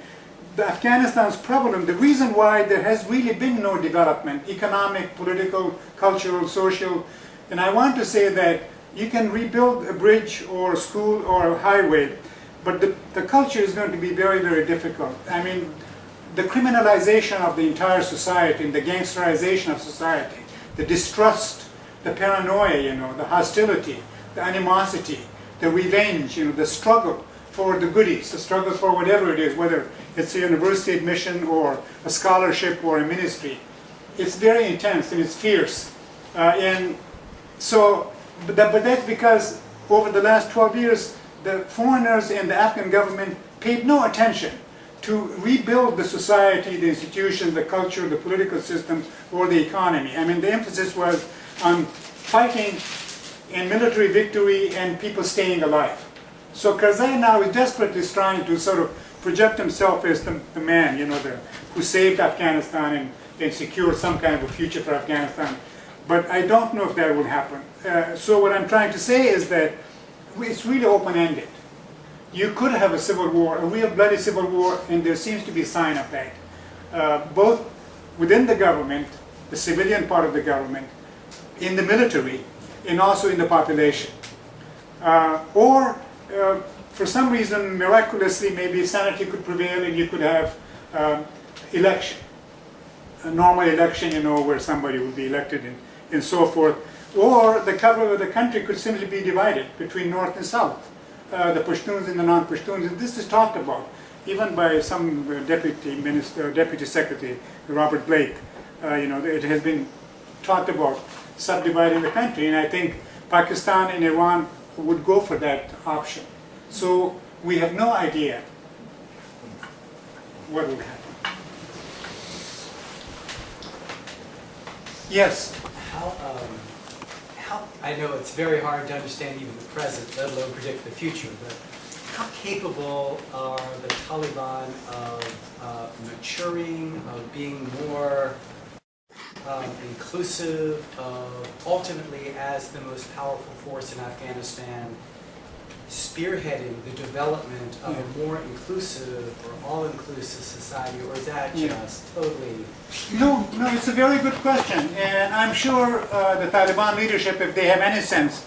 the Afghanistan's problem, the reason why there has really been no development, economic, political, cultural, social, and I want to say that you can rebuild a bridge or a school or a highway, but the culture is going to be very, very difficult. I mean, the criminalization of the entire society and the gangsterization of society, the distrust, the paranoia, you know, the hostility, the animosity, the revenge, you know, the struggle for the goodies, the struggle for whatever it is, whether it's a university admission or a scholarship or a ministry. It's very intense and it's fierce. And so, but that's because over the last 12 years, the foreigners and the Afghan government paid no attention to rebuild the society, the institutions, the culture, the political system, or the economy. I mean, the emphasis was on fighting and military victory and people staying alive. So Karzai now is desperately trying to sort of project himself as the man, you know, who saved Afghanistan and secured some kind of a future for Afghanistan. But I don't know if that will happen. So what I'm trying to say is that it's really open-ended. You could have a civil war, a real bloody civil war, and there seems to be a sign of that. Both within the government, the civilian part of the government, in the military, and also in the population. Or for some reason, miraculously, maybe sanity could prevail and you could have election. A normal election, you know, where somebody would be elected and so forth. Or the cover of the country could simply be divided between North and South. The Pashtuns and the non-Pashtuns, and this is talked about even by some deputy secretary, Robert Blake. You know, it has been talked about subdividing the country, and I think Pakistan and Iran would go for that option. So we have no idea what will happen. Yes. I know it's very hard to understand even the present, let alone predict the future, but how capable are the Taliban of maturing, of being more inclusive, of ultimately, as the most powerful force in Afghanistan, spearheading the development of a more inclusive or all-inclusive society, or is that just totally... No, it's a very good question, and I'm sure the Taliban leadership, if they have any sense,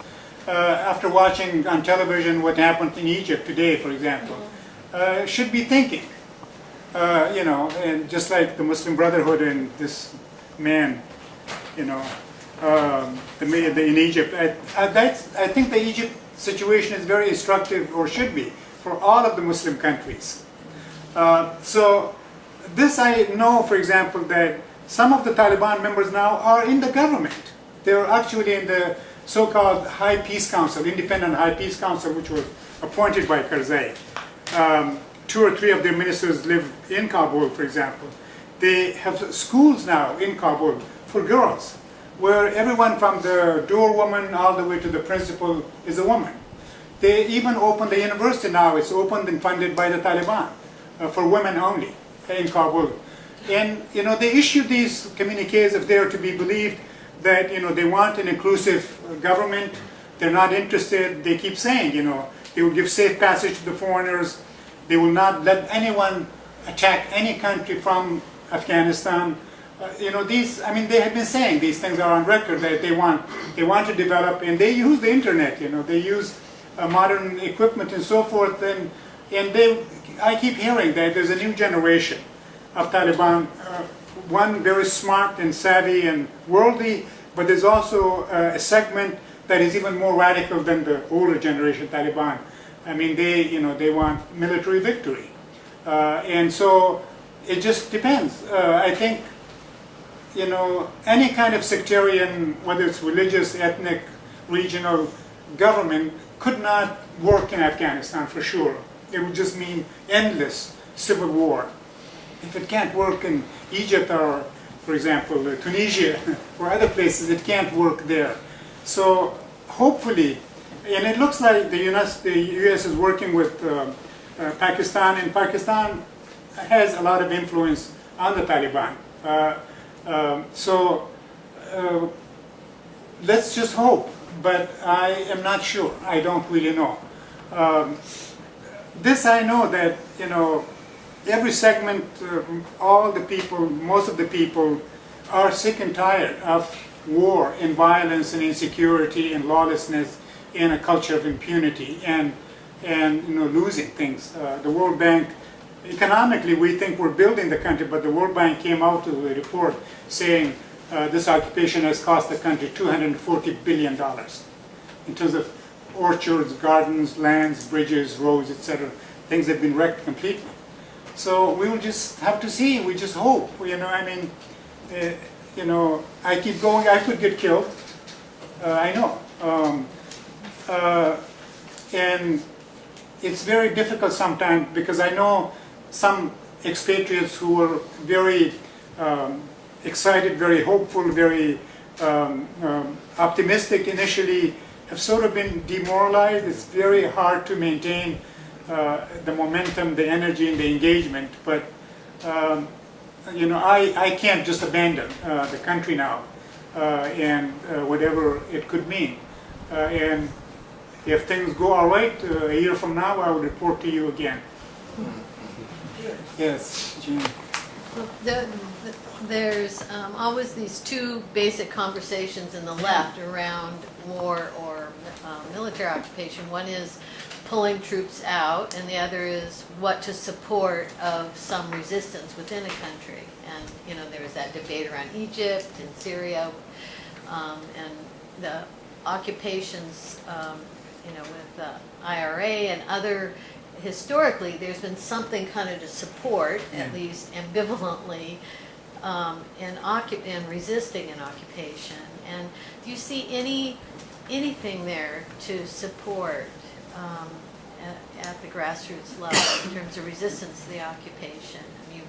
after watching on television what happened in Egypt today, for example, should be thinking, you know, and just like the Muslim Brotherhood and this man, you know, in Egypt, I think the Egypt situation is very instructive, or should be, for all of the Muslim countries. So this I know, for example, that some of the Taliban members now are in the government. They're actually in the so-called High Peace Council, Independent High Peace Council, which was appointed by Karzai. 2 or 3 of their ministers live in Kabul, for example. They have schools now in Kabul for girls, where everyone from the doorwoman all the way to the principal is a woman. They even opened the university now. It's opened and funded by the Taliban for women only in Kabul. And, you know, they issued these communiques, if they are to be believed, that, you know, they want an inclusive government. They're not interested. They keep saying, you know, they will give safe passage to the foreigners. They will not let anyone attack any country from Afghanistan. You know, these, I mean, they have been saying these things are on record, that they want to develop, and they use the internet, you know, they use modern equipment and so forth, and I keep hearing that there's a new generation of Taliban, one very smart and savvy and worldly, but there's also a segment that is even more radical than the older generation Taliban. I mean, they want military victory. And so it just depends. I think, you know, any kind of sectarian, whether it's religious, ethnic, regional government could not work in Afghanistan for sure. It would just mean endless civil war. If it can't work in Egypt or, for example, Tunisia or other places, it can't work there. So hopefully, and it looks like the US is working with Pakistan, and Pakistan has a lot of influence on the Taliban. So let's just hope, but I am not sure. I don't really know. This I know that, you know, every segment, all the people, most of the people are sick and tired of war and violence and insecurity and lawlessness and a culture of impunity and you know, losing things. The World Bank, economically we think we're building the country, but the World Bank came out with a report saying this occupation has cost the country $240 billion in terms of orchards, gardens, lands, bridges, roads, etc. Things have been wrecked completely. So we will just have to see. We just hope. You know, I mean, you know, I keep going. I could get killed. I know, and it's very difficult sometimes because I know some expatriates who are very excited, very hopeful, very optimistic initially, have sort of been demoralized. It's very hard to maintain the momentum, the energy, and the engagement. But you know, I can't just abandon the country now, and whatever it could mean. And if things go all right, a year from now, I will report to you again. Yes, Jean. There's always these two basic conversations in the left around war or military occupation. One is pulling troops out, and the other is what to support of some resistance within a country. And you know, there was that debate around Egypt and Syria, and the occupations, you know, with the IRA and other. Historically, there's been something kind of to support, at least ambivalently, in resisting an occupation. And do you see anything there to support at the grassroots level in terms of resistance to the occupation? I mean,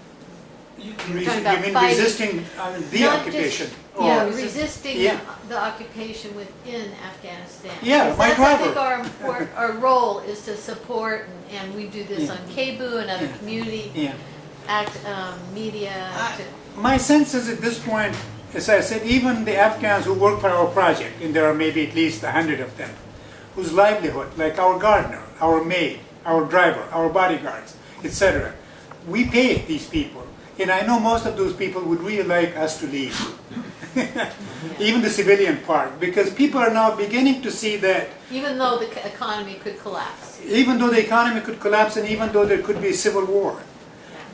You talking about mean fighting- resisting the not occupation? just, yeah, Or- resisting Yeah. the occupation within Afghanistan. Yeah, Because my that's, I driver. think our role is to support, and we do this Yeah. on KBU and other Yeah. community Yeah. media. My sense is at this point, as I said, even the Afghans who work for our project, and there are maybe at least 100 of them, whose livelihood, like our gardener, our maid, our driver, our bodyguards, etc., we pay these people. And I know most of those people would really like us to leave, even the civilian part, because people are now beginning to see that Even though the economy could collapse. even though the economy could collapse and even though there could be a civil war,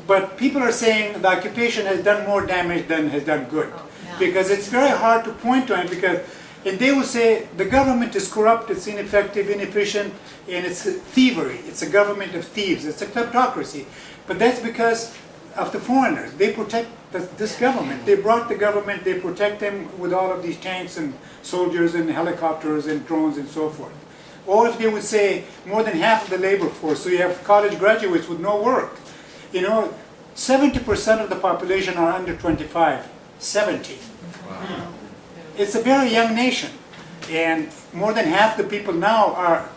but people are saying the occupation has done more damage than has done good. Oh, yeah. Because it's very hard to point to it, because, and they will say the government is corrupt, it's ineffective, inefficient, and it's thievery. It's a government of thieves. It's a kleptocracy. But that's because of the foreigners. They protect this government. They brought the government, they protect them with all of these tanks and soldiers and helicopters and drones and so forth. Or if they would say more than half of the labor force, so you have college graduates with no work. You know, 70% of the population are under 25. 70. Wow. It's a very young nation. And more than half the people now are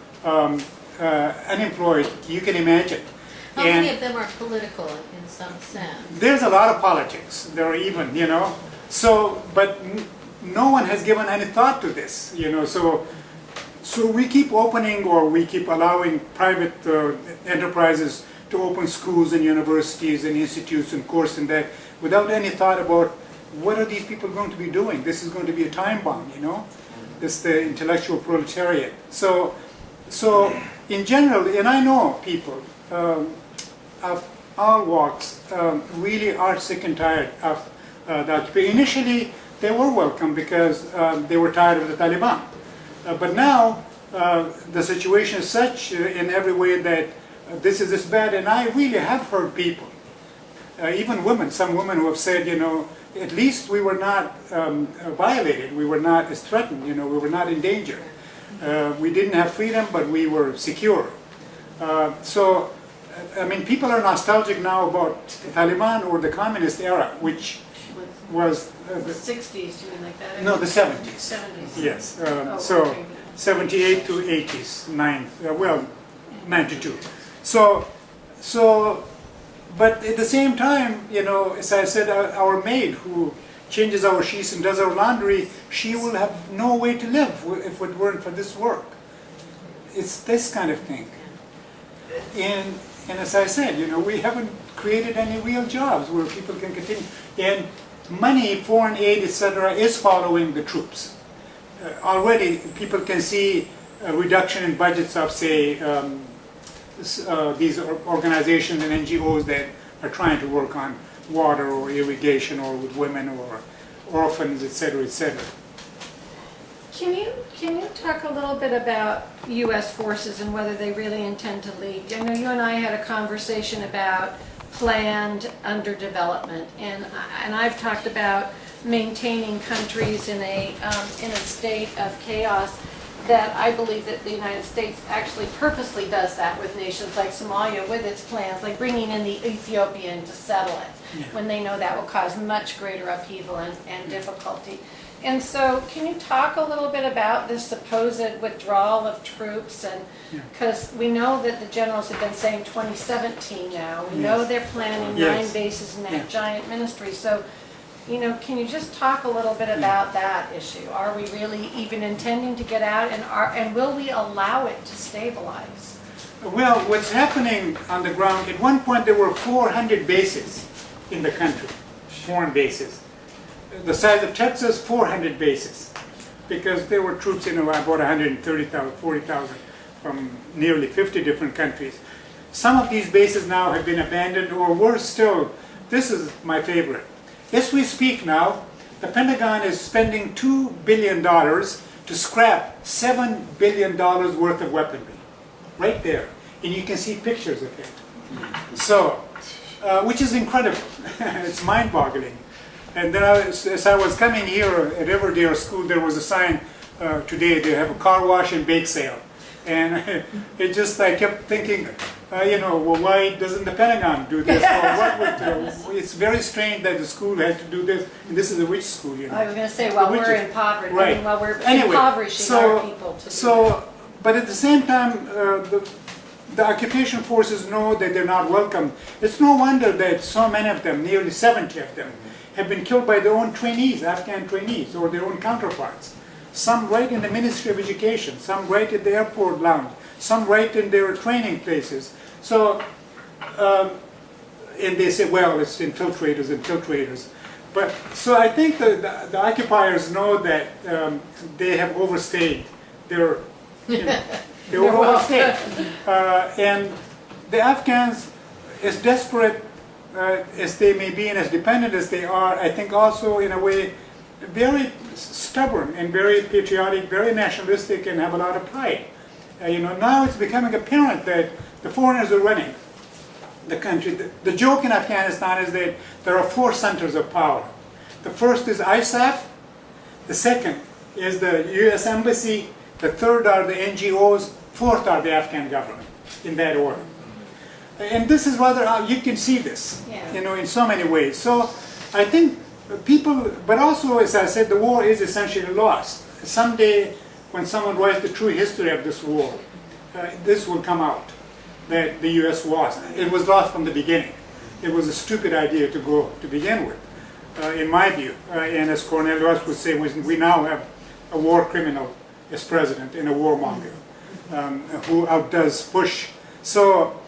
unemployed, you can imagine. How many of them are political in some sense? There's a lot of politics. There are even, you know. So, but no one has given any thought to this, you know. So we keep opening, or we keep allowing private enterprises to open schools and universities and institutes and courses and that, without any thought about what are these people going to be doing. This is going to be a time bomb, you know. This is the intellectual proletariat. So in general, and I know people of all walks really are sick and tired of the occupation. Initially, they were welcome because they were tired of the Taliban. But now, the situation is such in every way that this is this bad, and I really have heard people, even women, some women who have said, you know, at least we were not violated, we were not as threatened, you know, we were not in danger. We didn't have freedom, but we were secure. So, I mean, people are nostalgic now about the Taliban or the communist era, which was The 60s, you mean like that? no, the 70s. 70s. Yes. Oh, So okay. 78 to 80s, 92. So, but at the same time, you know, as I said, our maid who changes our sheets and does our laundry, she will have no way to live if it weren't for this work. It's this kind of thing. And as I said, we haven't created any real jobs where people can continue. And money, foreign aid, etc., is following the troops. Already, people can see a reduction in budgets of, say, these organizations and NGOs that are trying to work on water or irrigation or with women or orphans, etc., etc. Can you talk a little bit about U.S. forces and whether they really intend to leave? I know you and I had a conversation about planned underdevelopment, and I've talked about maintaining countries in a state of chaos. That I believe that the United States actually purposely does that with nations like Somalia with its plans, like bringing in the Ethiopian to settle it, when they know that will cause much greater upheaval and difficulty. And so can you talk a little bit about this supposed withdrawal of troops? And because we know that the generals have been saying 2017 now. We know they're planning 9 bases in that giant ministry. So, can you just talk a little bit about that issue? Are we really even intending to get out, and will we allow it to stabilize? Well, what's happening on the ground, at one point there were 400 bases in the country, foreign bases. The size of Texas, 400 bases, because there were troops, about 130,000, 40,000 from nearly 50 different countries. Some of these bases now have been abandoned, or worse still, this is my favorite. As we speak now, the Pentagon is spending $2 billion to scrap $7 billion worth of weaponry, right there. And you can see pictures of it. So, which is incredible. It's mind-boggling. And then as I was coming here at Riverdale School, there was a sign today, they have a car wash and bake sale. And I kept thinking, well, why doesn't the Pentagon do this? Or it's very strange that the school has to do this, and this is a rich school, I was going to say, while we're impoverished, right. while we're Anyway, impoverishing our people to do that. But at the same time, the occupation forces know that they're not welcome. It's no wonder that so many of them, nearly 70 of them, have been killed by their own trainees, Afghan trainees, or their own counterparts. Some right in the Ministry of Education, some right at the airport lounge, some right in their training places. So, and they say, well, it's infiltrators. But, so I think the occupiers know that they have overstayed their, they were overstayed. And the Afghans, as desperate as they may be and as dependent as they are, I think also in a way very stubborn and very patriotic, very nationalistic, and have a lot of pride. Now it's becoming apparent that the foreigners are running the country. The joke in Afghanistan is that there are 4 centers of power. The first is ISAF, the second is the US Embassy, the third are the NGOs, fourth are the Afghan government, in that order. And this is rather, you can see this, in so many ways. So I think people, but also, as I said, the war is essentially lost. Someday, when someone writes the true history of this war, this will come out, that the U.S. lost. It was lost from the beginning. It was a stupid idea to go to begin with, in my view. And as Cornel West would say, we now have a war criminal as president and a warmonger who outdoes Bush. So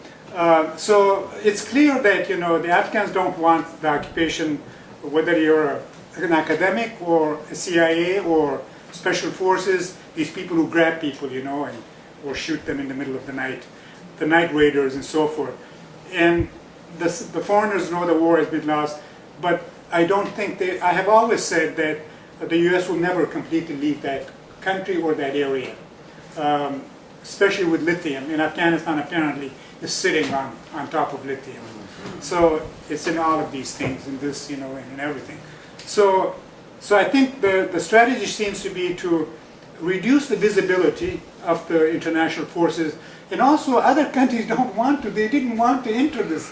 it's clear that the Afghans don't want the occupation, whether you're an academic or a CIA or special forces, these people who grab people, or shoot them in the middle of the night raiders and so forth. And the foreigners know the war has been lost, but I don't think I have always said that the U.S. will never completely leave that country or that area, especially with lithium. In Afghanistan, apparently, is sitting on top of lithium. So it's in all of these things, in this, in everything. So I think the strategy seems to be to reduce the visibility of the international forces, and also other countries they didn't want to enter this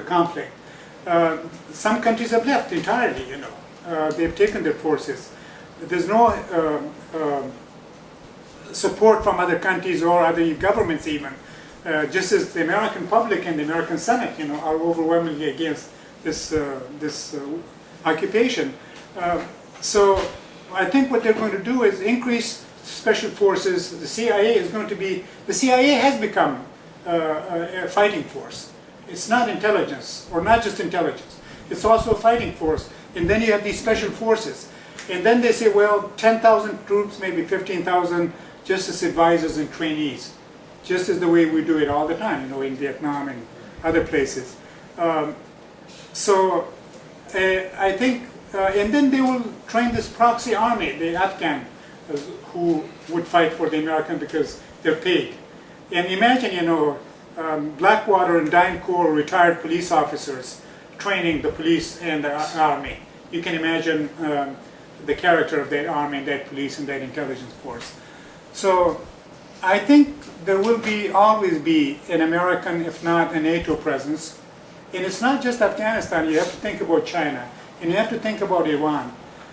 conflict. Some countries have left entirely, they've taken their forces. There's no support from other countries or other governments even. Just as the American public and the American Senate, are overwhelmingly against this occupation. So I think what they're going to do is increase special forces. The CIA is going to be, the CIA has become a fighting force. It's not intelligence, or not just intelligence. It's also a fighting force. And then you have these special forces. And then they say, well, 10,000 troops, maybe 15,000 justice advisors and trainees. Just as the way we do it all the time, in Vietnam and other places. So I think, and then they will train this proxy army, the Afghan, who would fight for the American because they're paid. And imagine, Blackwater and DynCorp retired police officers training the police and the army. You can imagine the character of that army and that police and that intelligence force. So I think there will always be an American, if not a NATO presence. And it's not just Afghanistan. You have to think about China. And you have to think about Iran.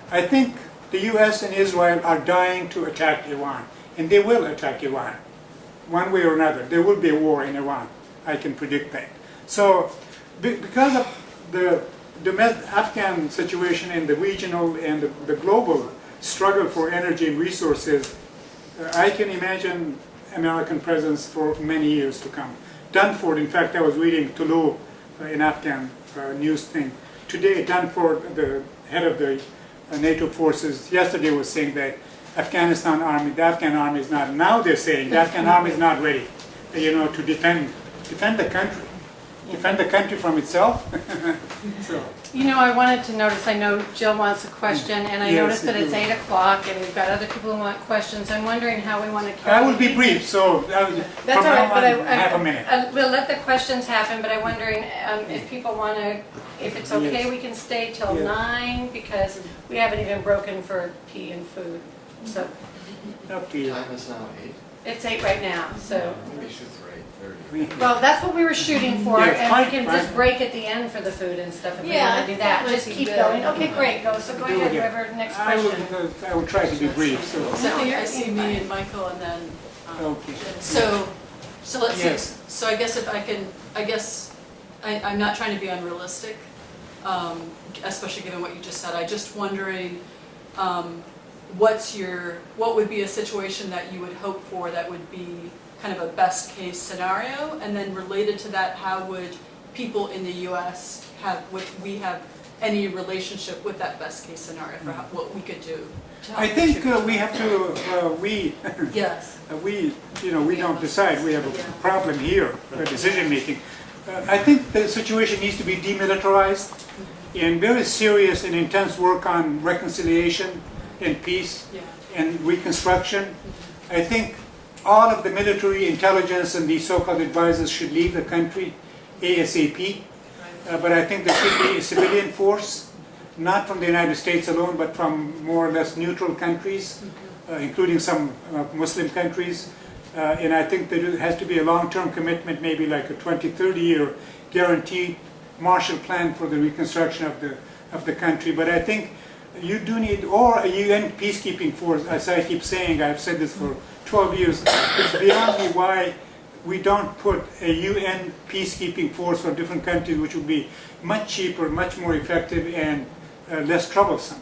I think the US and Israel are dying to attack Iran. And they will attack Iran. One way or another. There will be a war in Iran. I can predict that. So because of the Afghan situation and the regional and the global struggle for energy and resources, I can imagine American presence for many years to come. Dunford, in fact, I was reading Toulouse, an Afghan news thing. Today, Dunford, the head of the NATO forces, yesterday was saying that the Afghan army is not, now they're saying the Afghan army is not ready, to defend the country. Defend the country from itself. So. I wanted to notice, I know Jill wants a question, and I Yes, noticed that you it's do. 8 o'clock, and we've got other people who want questions. I'm wondering how we want to carry. I will be brief, so from That's all right, now but on, half a minute. we'll let the questions happen, but I'm wondering if people want to, if it's okay, Yes. we can stay till Yeah. 9, because we haven't even broken for tea and food. So Up to you. Time is now 8. it's 8 right now, so. Maybe shoot for 8:30. Well, that's what we were shooting for, Yes, and fine, we can fine. just break at the end for the food and stuff if we Yeah, want to do that that. might Just be keep good. going. Okay, great, so go Do ahead, it. whoever, next I question. will try to be brief. So. So I see me and Michael and then, Okay. so let's see, Yes. so I guess if I can, I'm not trying to be unrealistic, especially given what you just said. I just wondering, what would be a situation that you would hope for that would be kind of a best case scenario? And then related to that, how would people in the US would we have any relationship with that best case scenario for what we could do? to help I think contribute? we have to, Yes. we don't decide. We have a problem here, decision making. I think the situation needs to be demilitarized and very serious and intense work on reconciliation and peace Yeah. and reconstruction. I think all of the military intelligence and these so-called advisors should leave the country ASAP. But I think there should be a civilian force, not from the United States alone, but from more or less neutral countries, including some Muslim countries. And I think there has to be a long-term commitment, maybe like a 20, 30-year guaranteed Marshall Plan for the reconstruction of the country. But I think you do need, or a UN peacekeeping force, as I keep saying, I've said this for 12 years, it's beyond me why we don't put a UN peacekeeping force for different countries, which would be much cheaper, much more effective, and less troublesome.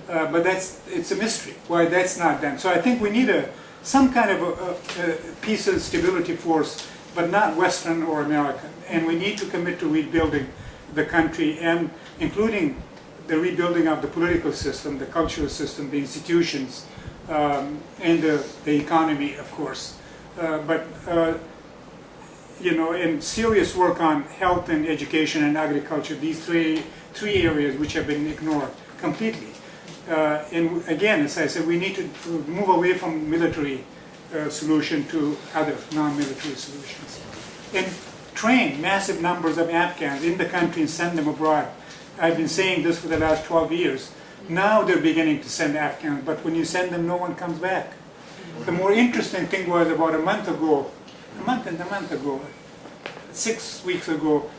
But it's a mystery why that's not done. So I think we need some kind of a peace and stability force, but not Western or American. And we need to commit to rebuilding the country, and including the rebuilding of the political system, the cultural system, the institutions, and the economy, of course. And serious work on health and education and agriculture, these three areas which have been ignored completely. And again, as I said, we need to move away from military solution to other non-military solutions. And train massive numbers of Afghans in the country and send them abroad. I've been saying this for the last 12 years. Now they're beginning to send Afghans, but when you send them, no one comes back. The more interesting thing was about a month ago, 6 weeks ago,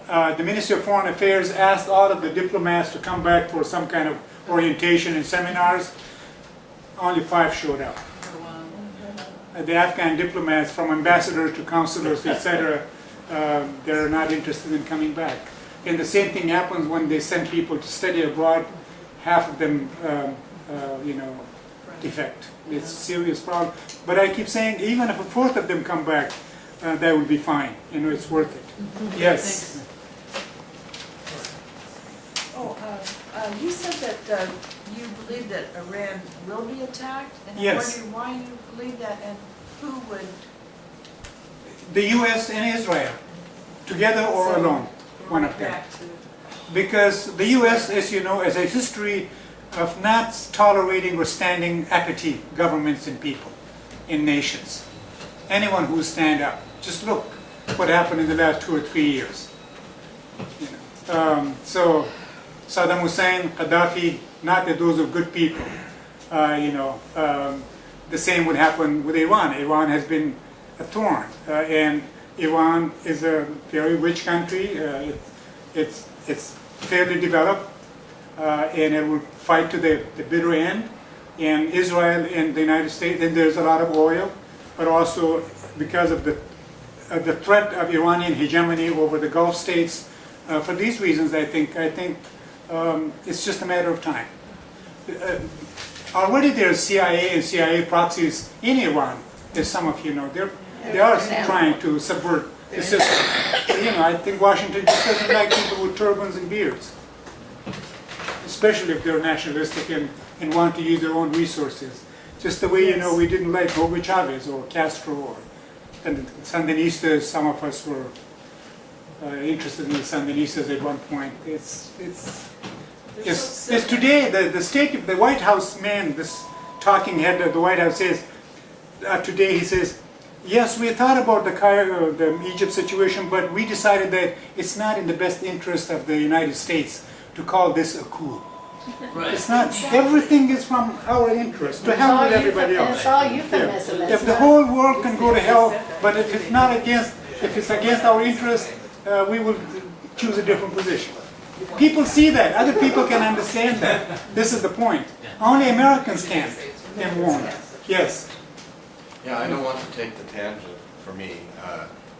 the Ministry of Foreign Affairs asked all of the diplomats to come back for some kind of orientation and seminars. Only 5 showed up. The Afghan diplomats, from ambassadors to consulars, etc., they're not interested in coming back. And the same thing happens when they send people to study abroad. Half of them, defect. It's a serious problem. But I keep saying, even if a fourth of them come back, that would be fine. It's worth it. Yes. You said that you believe that Iran will be attacked? And I'm Yes. wondering why you believe that and who would... The U.S. and Israel, together or alone, one of them. react to- Because the U.S., as you know, has a history of not tolerating or standing apathy governments and people in nations. Anyone who stand up, just look what happened in the last 2 or 3 years. So Saddam Hussein, Gaddafi, not that those are good people. The same would happen with Iran. Iran has been a thorn, and Iran is a very rich country. It's fairly developed, and it will fight to the bitter end. And Israel and the United States, and there's a lot of oil, but also because of the threat of Iranian hegemony over the Gulf states. For these reasons, I think it's just a matter of time. Already there's CIA and CIA proxies in Iran, as some of you know. They are trying to subvert the system. I think Washington just doesn't like people with turbans and beards, especially if they're nationalistic and want to use their own resources. Just the way, we didn't like Hugo Chavez or Castro or Sandinistas. Some of us were interested in the Sandinistas at one point. It's today, the state of the White House man, this talking head of the White House says, today he says, yes, we thought about the Egypt situation, but we decided that it's not in the best interest of the United States to call this a coup. Right. It's not, everything is from our interest, to hell with everybody else. It's all euphemism. Yeah. If the whole world can go to hell, but if it's against our interest, we will choose a different position. People see that. Other people can understand that. This is the point. Only Americans can and won't. Yes. Yeah, I don't want to take the tangent for me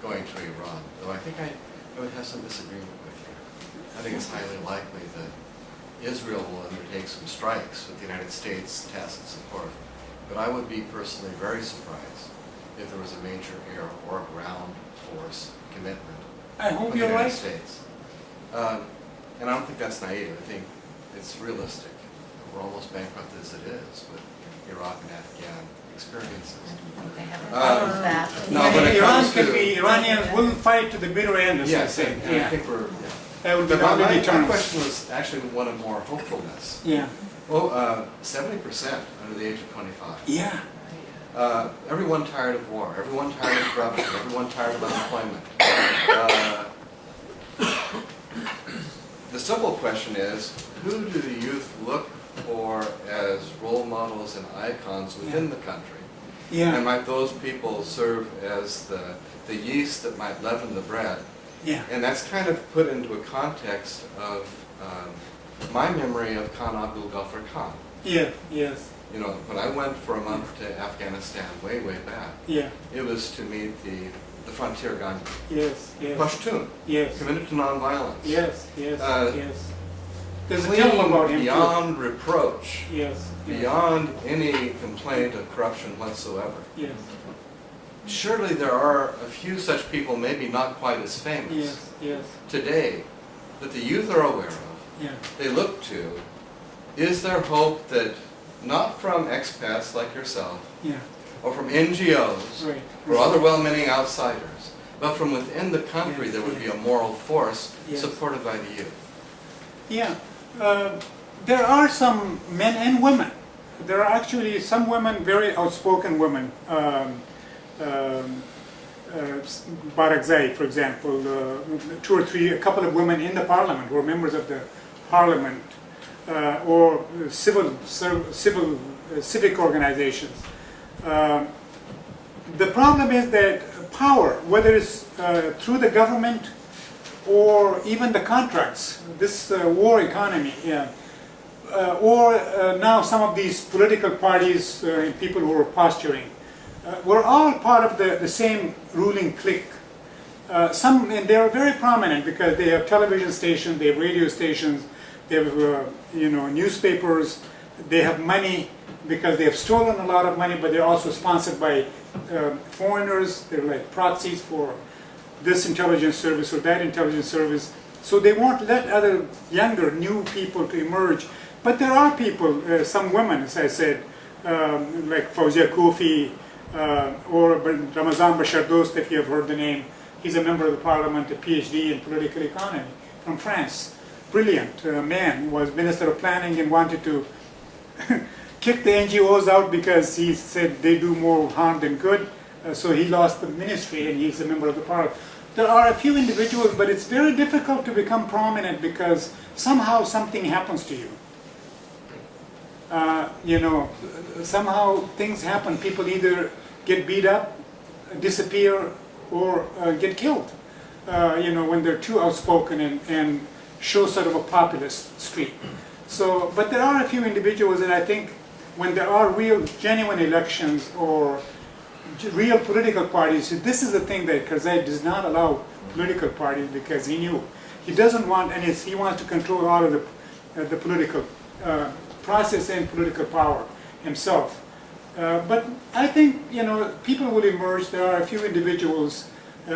going to Iran, though I think I would have some disagreement with you. I think it's highly likely that Israel will undertake some strikes with the United States tacit support, but I would be personally very surprised if there was a major air or ground force commitment I hope with the you're United right. States. And I don't think that's naive. I think it's realistic. We're almost bankrupt as it is with Iraq and Afghan experiences. They haven't Uh, done that. No, when it comes to... Iranians will fight to the bitter end, as I Yes, say. and I Yeah. think we're... That would be But the my deterrence. question was actually one of more hopefulness. Yeah. Well, 70% under the age of 25. Yeah. Everyone tired of war, everyone tired of corruption, everyone tired of unemployment. The simple question is, who do the youth look for as role models and icons within the country? Yeah. And might those people serve as the yeast that might leaven the bread? Yeah. And that's kind of put into a context of my memory of Khan Abdul Ghaffar Khan. Yeah. Yes. When I went for a month to Afghanistan way back, Yeah. it was to meet the frontier Gandhi. Yes. Yes. Pashtun, Yes. committed to nonviolence. Yes. Yes. Uh, Yes. There's a film about him too. Beyond reproach, Yes. Yes. beyond any complaint of corruption whatsoever. Yes. Surely there are a few such people, maybe not quite as famous Yes. Yes. today, that the youth are aware of, Yeah. they look to. Is there hope that not from expats like yourself, Yeah. or from NGOs, Right. or other well-meaning outsiders, but from within the country Yes, there would be yes. a moral force Yes. supported by the youth? Yeah. There are some men and women. There are actually some women, very outspoken women. Barak Zaid, for example, a couple of women in the parliament who are members of the parliament, or civic organizations. The problem is that power, whether it's through the government or even the contracts, this war economy, or now some of these political parties and people who are posturing, we're all part of the same ruling clique. And they are very prominent because they have television stations, they have radio stations, they have newspapers, they have money because they have stolen a lot of money, but they're also sponsored by foreigners. They're like proxies for this intelligence service or that intelligence service. So they won't let other younger, new people to emerge. But there are people, some women, as I said, like Fawzia Koufi or Ramazan Bashar Dost, if you have heard the name. He's a member of the parliament, a PhD in political economy from France. Brilliant man, was Minister of Planning and wanted to kick the NGOs out because he said they do more harm than good. So he lost the ministry and he's a member of the parliament. There are a few individuals, but it's very difficult to become prominent because somehow something happens to you. Somehow things happen. People either get beat up, disappear, or get killed, when they're too outspoken and show sort of a populist streak. So, but there are a few individuals, and I think when there are real, genuine elections or real political parties, this is the thing that Karzai does not allow political parties because he knew. He doesn't want any, he wants to control all of the political process and political power himself. But I think, people will emerge. There are a few individuals,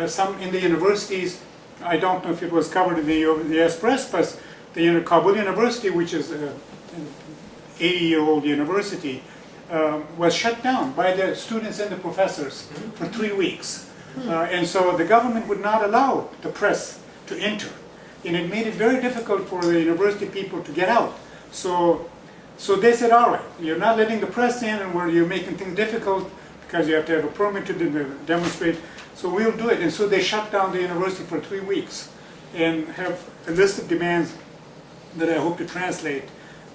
some in the universities. I don't know if it was covered in the US press, but the Kabul University, which is an 80-year-old university, was shut down by the students and the professors for 3 weeks. And so the government would not allow the press to enter. And it made it very difficult for the university people to get out. So they said, all right, you're not letting the press in and you're making things difficult because you have to have a permit to demonstrate, so we'll do it. And so they shut down the university for 3 weeks and have a list of demands that I hope to translate.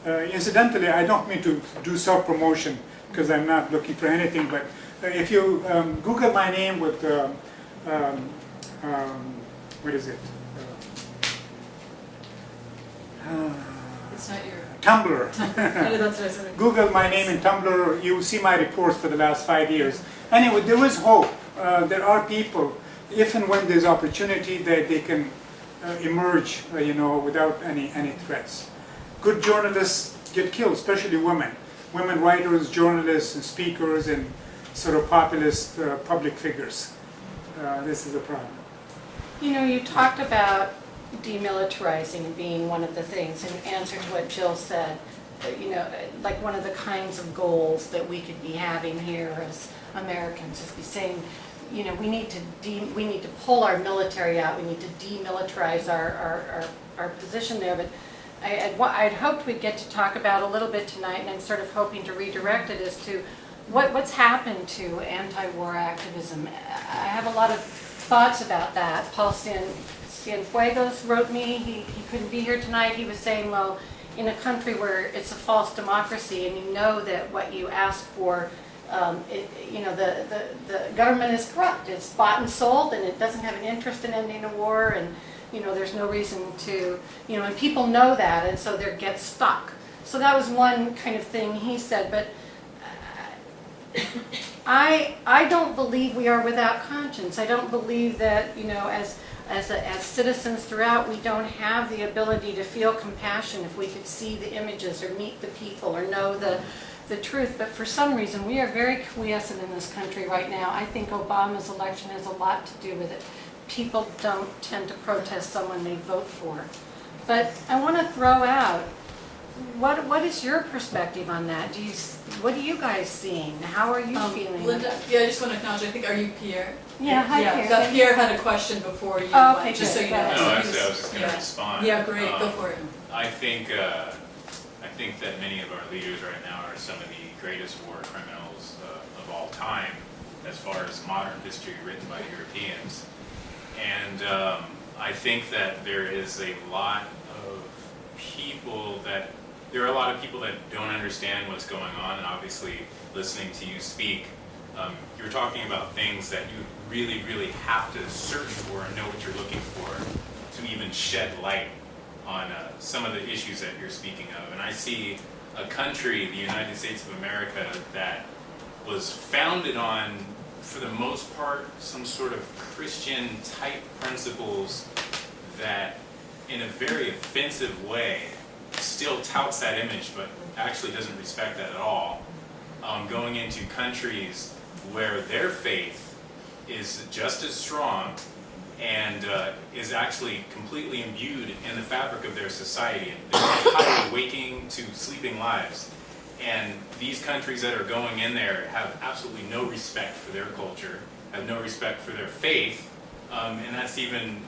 Incidentally, I don't mean to do self-promotion because I'm not looking for anything, but if you Google my name with, what is it? It's not your. Tumblr. That's what I said. Google my name in Tumblr, you will see my reports for the last 5 years. Anyway, there is hope. There are people, if and when there's opportunity, that they can emerge, without any threats. Good journalists get killed, especially women. Women writers, journalists, and speakers, and sort of populist public figures. This is a problem. You talked about demilitarizing being one of the things in answer to what Jill said, like one of the kinds of goals that we could be having here as Americans is be saying, we need to pull our military out, we need to demilitarize our position there. But I'd hoped we'd get to talk about a little bit tonight, and I'm sort of hoping to redirect it as to what's happened to anti-war activism. I have a lot of thoughts about that. Paul Cienfuegos wrote me, he couldn't be here tonight. He was saying, well, in a country where it's a false democracy and you know that what you ask for, the government is corrupt, it's bought and sold, and it doesn't have an interest in ending a war, and there's no reason to, and people know that, and so they get stuck. So that was one kind of thing he said, but I don't believe we are without conscience. I don't believe that, as citizens throughout, we don't have the ability to feel compassion if we could see the images or meet the people or know the truth. But for some reason, we are very quiescent in this country right now. I think Obama's election has a lot to do with it. People don't tend to protest someone they vote for. But I want to throw out, what is your perspective on that? What are you guys seeing? How are you feeling? Linda, I just want to acknowledge, I think, are you Pierre? Yeah, hi Pierre. That Pierre had a question before you Oh, went, okay, just so good. you know. No, actually, I was just going to respond. Yeah, great, go for it. I think that many of our leaders right now are some of the greatest war criminals of all time, as far as modern history written by Europeans. And I think that there are a lot of people that don't understand what's going on, and obviously listening to you speak, you're talking about things that you really, really have to search for and know what you're looking for to even shed light on some of the issues that you're speaking of. And I see a country, the United States of America, that was founded on for the most part, some sort of Christian type principles that, in a very offensive way, still touts that image, but actually doesn't respect that at all. Going into countries where their faith is just as strong and is actually completely imbued in the fabric of their society. They're entirely waking to sleeping lives. And these countries that are going in there have absolutely no respect for their culture, have no respect for their faith, and that's even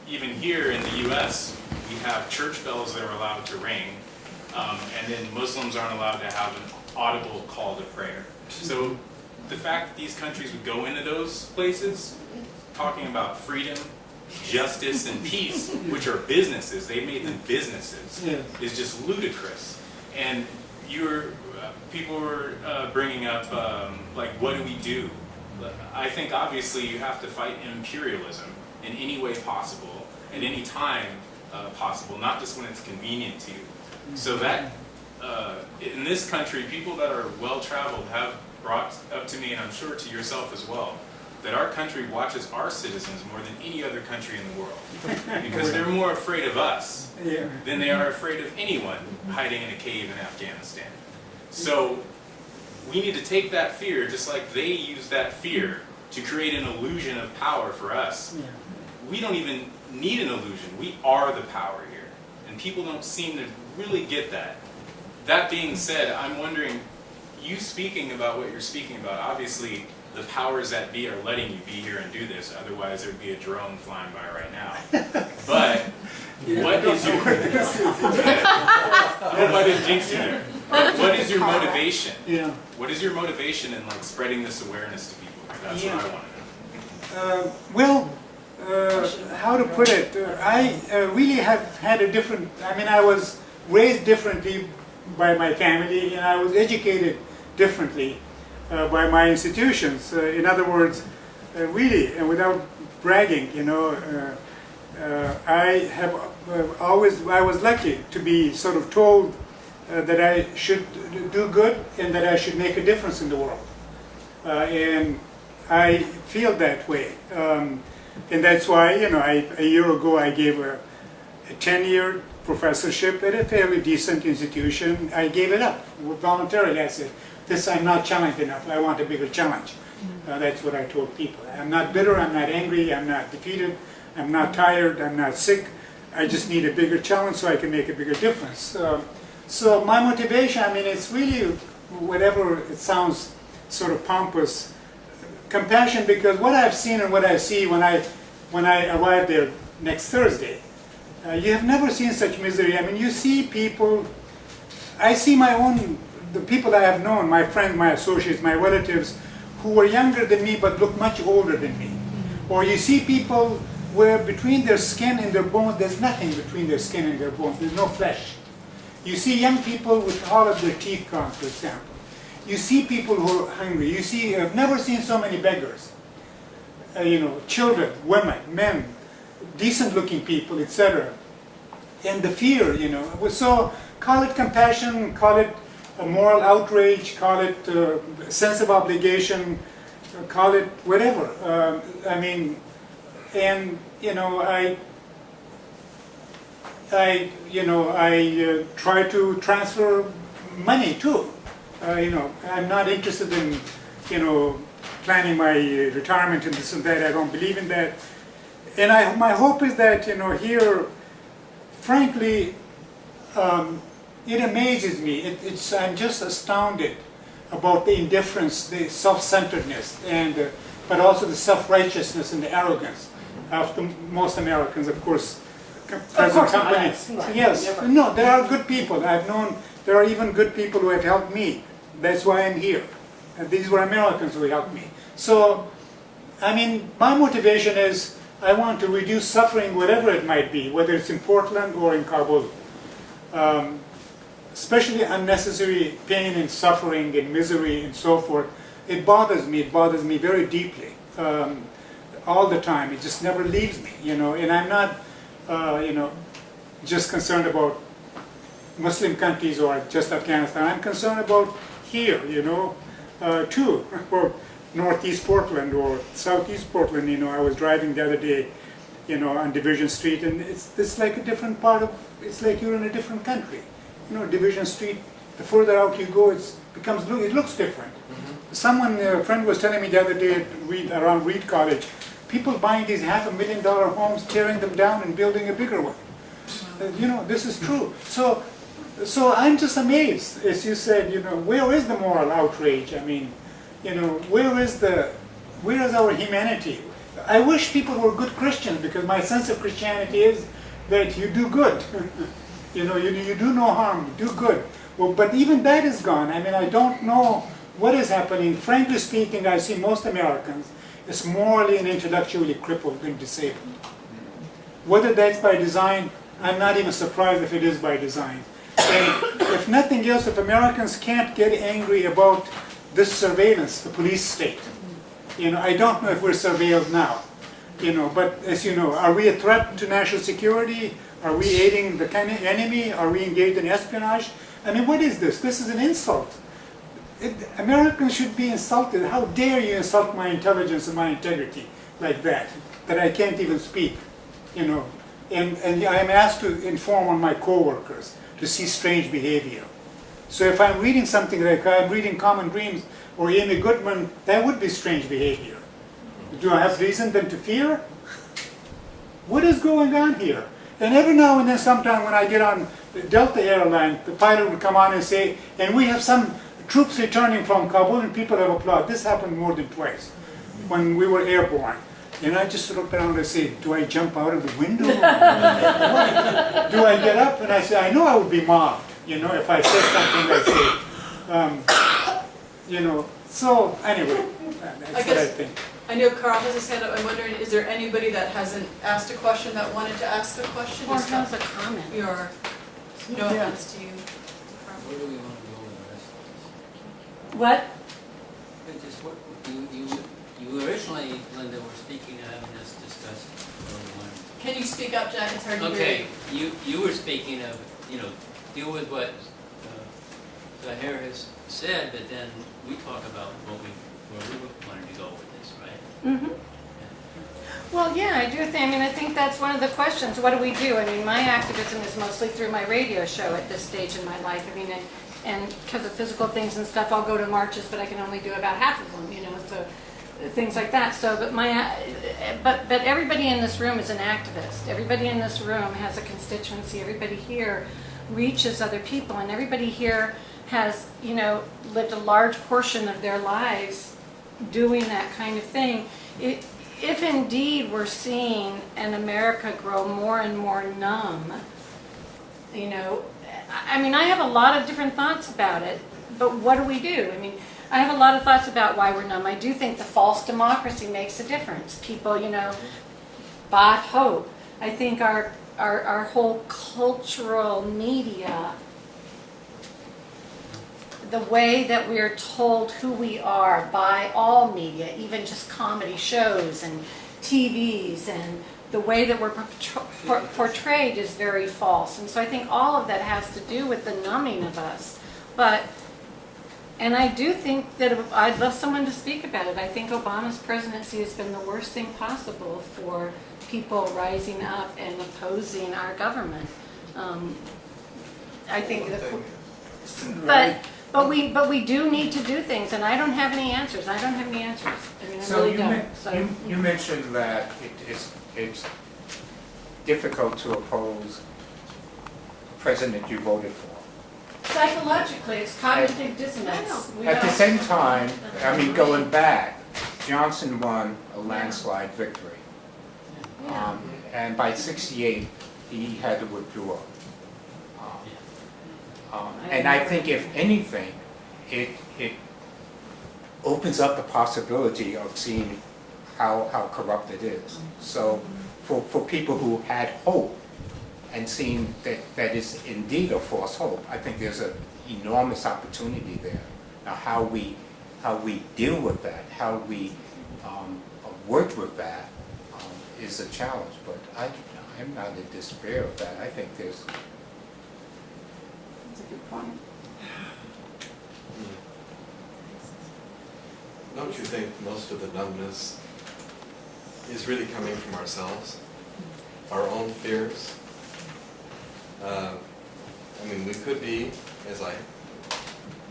here in the U.S. we have church bells that are allowed to ring, and then Muslims aren't allowed to have an audible call to prayer. So the fact that these countries would go into those places talking about freedom, justice, and peace, which are businesses, they made them businesses, is just ludicrous. And people were bringing up, like, what do we do? I think obviously you have to fight imperialism in any way possible, at any time possible, not just when it's convenient to you. So that, in this country, people that are well-traveled have brought up to me, and I'm sure to yourself as well, that our country watches our citizens more than any other country in the world. Because they're more afraid of us than they are afraid of anyone hiding in a cave in Afghanistan. So we need to take that fear, just like they use that fear to create an illusion of power for us. We don't even need an illusion. We are the power here. And people don't seem to really get that. That being said, I'm wondering, you speaking about what you're speaking about, obviously the powers that be are letting you be here and do this, otherwise there'd be a drone flying by right now. But what is your I hope I didn't jinx you there. What is your motivation? What is your motivation in like spreading this awareness to people? That's what I want to know. How to put it? I really have had a different. I mean, I was raised differently by my family, and I was educated differently by my institutions. In other words, really, and without bragging, I have I was lucky to be sort of told that I should do good and that I should make a difference in the world, and I feel that way, and that's why a year ago I gave a 10-year professorship at a fairly decent institution. I gave it up voluntarily. I said, I'm not challenged enough. I want a bigger challenge. That's what I told people. I'm not bitter, I'm not angry, I'm not defeated, I'm not tired, I'm not sick. I just need a bigger challenge so I can make a bigger difference. So my motivation, I mean, it's really, whatever it sounds sort of pompous, compassion, because what I've seen and what I see when I arrive there next Thursday, you have never seen such misery. I mean, you see people, I see the people I have known, my friends, my associates, my relatives, who were younger than me but look much older than me. Or you see people where between their skin and their bones, there's nothing between their skin and their bones, there's no flesh. You see young people with all of their teeth gone, for example. You see people who are hungry. You see, I've never seen so many beggars. Children, women, men, decent-looking people, etc. And the fear, So call it compassion, call it a moral outrage, call it a sense of obligation, call it whatever. I try to transfer money too. I'm not interested in, planning my retirement and this and that. I don't believe in that. And my hope is that, here, frankly, it amazes me. I'm just astounded about the indifference, the self-centeredness, but also the self-righteousness and the arrogance of most Americans, of course. Present company. Yes. No, there are good people. I've known there are even good people who have helped me. That's why I'm here. And these were Americans who helped me. So, my motivation is I want to reduce suffering, whatever it might be, whether it's in Portland or in Kabul. Especially unnecessary pain and suffering and misery and so forth. It bothers me. It bothers me very deeply. All the time. It just never leaves me, and I'm not just concerned about Muslim countries or just Afghanistan. I'm concerned about here, too, for northeast Portland or southeast Portland. I was driving the other day, on Division Street, and it's like a different part of, it's like you're in a different country. Division Street, the further out you go, it looks different. A friend was telling me the other day around Reed College, people buying these $500,000 homes, tearing them down and building a bigger one. This is true. So I'm just amazed, as you said, where is the moral outrage? I mean, where is our humanity? I wish people were good Christians, because my sense of Christianity is that you do good. You do no harm, you do good. Well, but even that is gone. I mean, I don't know what is happening. Frankly speaking, I see most Americans as morally and intellectually crippled and disabled. Whether that's by design, I'm not even surprised if it is by design. And if nothing else, if Americans can't get angry about this surveillance, the police state, I don't know if we're surveilled now, but as you know, are we a threat to national security? Are we aiding the enemy? Are we engaged in espionage? I mean, what is this? This is an insult. Americans should be insulted. How dare you insult my intelligence and my integrity like that I can't even speak, And I am asked to inform on my coworkers to see strange behavior. So if I'm reading something like I'm reading Common Dreams or Amy Goodman, that would be strange behavior. Do I have reason then to fear? What is going on here? And every now and then, sometime when I get on the Delta airline, the pilot would come on and say, and we have some troops returning from Kabul, and people have applauded. This happened more than twice when we were airborne. And I just looked around and say, do I jump out of the window? Do I get up? And I say, I know I would be mobbed, if I said something like say, So anyway, that's what I think. I know Carl has his hand up. I'm wondering, is there anybody that hasn't asked a question that wanted to ask a question? Or has a comment. No offense to you. Where do we want to go with the rest of this? What? Just what, you originally, Linda, were speaking of having this discussed early on. Can you speak up, Jack? It's hard to hear Okay, you. you were speaking of, deal with what Zaher has said, but then we talk about where we wanted to go with this, right? Mm-hmm. Well, yeah, I do think, I think that's one of the questions. What do we do? I mean, my activism is mostly through my radio show at this stage in my life. I mean, and because of physical things and stuff, I'll go to marches, but I can only do about half of them, so things like that. So, but everybody in this room is an activist. Everybody in this room has a constituency. Everybody here reaches other people, and everybody here has, lived a large portion of their lives doing that kind of thing. If indeed we're seeing an America grow more and more numb, I have a lot of different thoughts about it, but what do we do? I have a lot of thoughts about why we're numb. I do think the false democracy makes a difference. People, bought hope. I think our whole cultural media, the way that we are told who we are by all media, even just comedy shows and TVs, and the way that we're portrayed is very false. And so I think all of that has to do with the numbing of us. And I do think that I'd love someone to speak about it. I think Obama's presidency has been the worst thing possible for people rising up and opposing our government. I think that, but we do need to do things, and I don't have any answers. I really don't. You mentioned that it's difficult to oppose the president you voted for. Psychologically, it's cognitive dissonance. At the same time, going back, Johnson won a landslide victory. And by 1968, he had to withdraw. And I think, if anything, it opens up the possibility of seeing how corrupt it is. So for people who had hope and seeing that is indeed a false hope, I think there's an enormous opportunity there. Now, how we deal with that, how we work with that, is a challenge. But I'm not in despair of that. I think there's. That's a good point. No, don't you think most of the numbness is really coming from ourselves? Our own fears? I mean, we could be,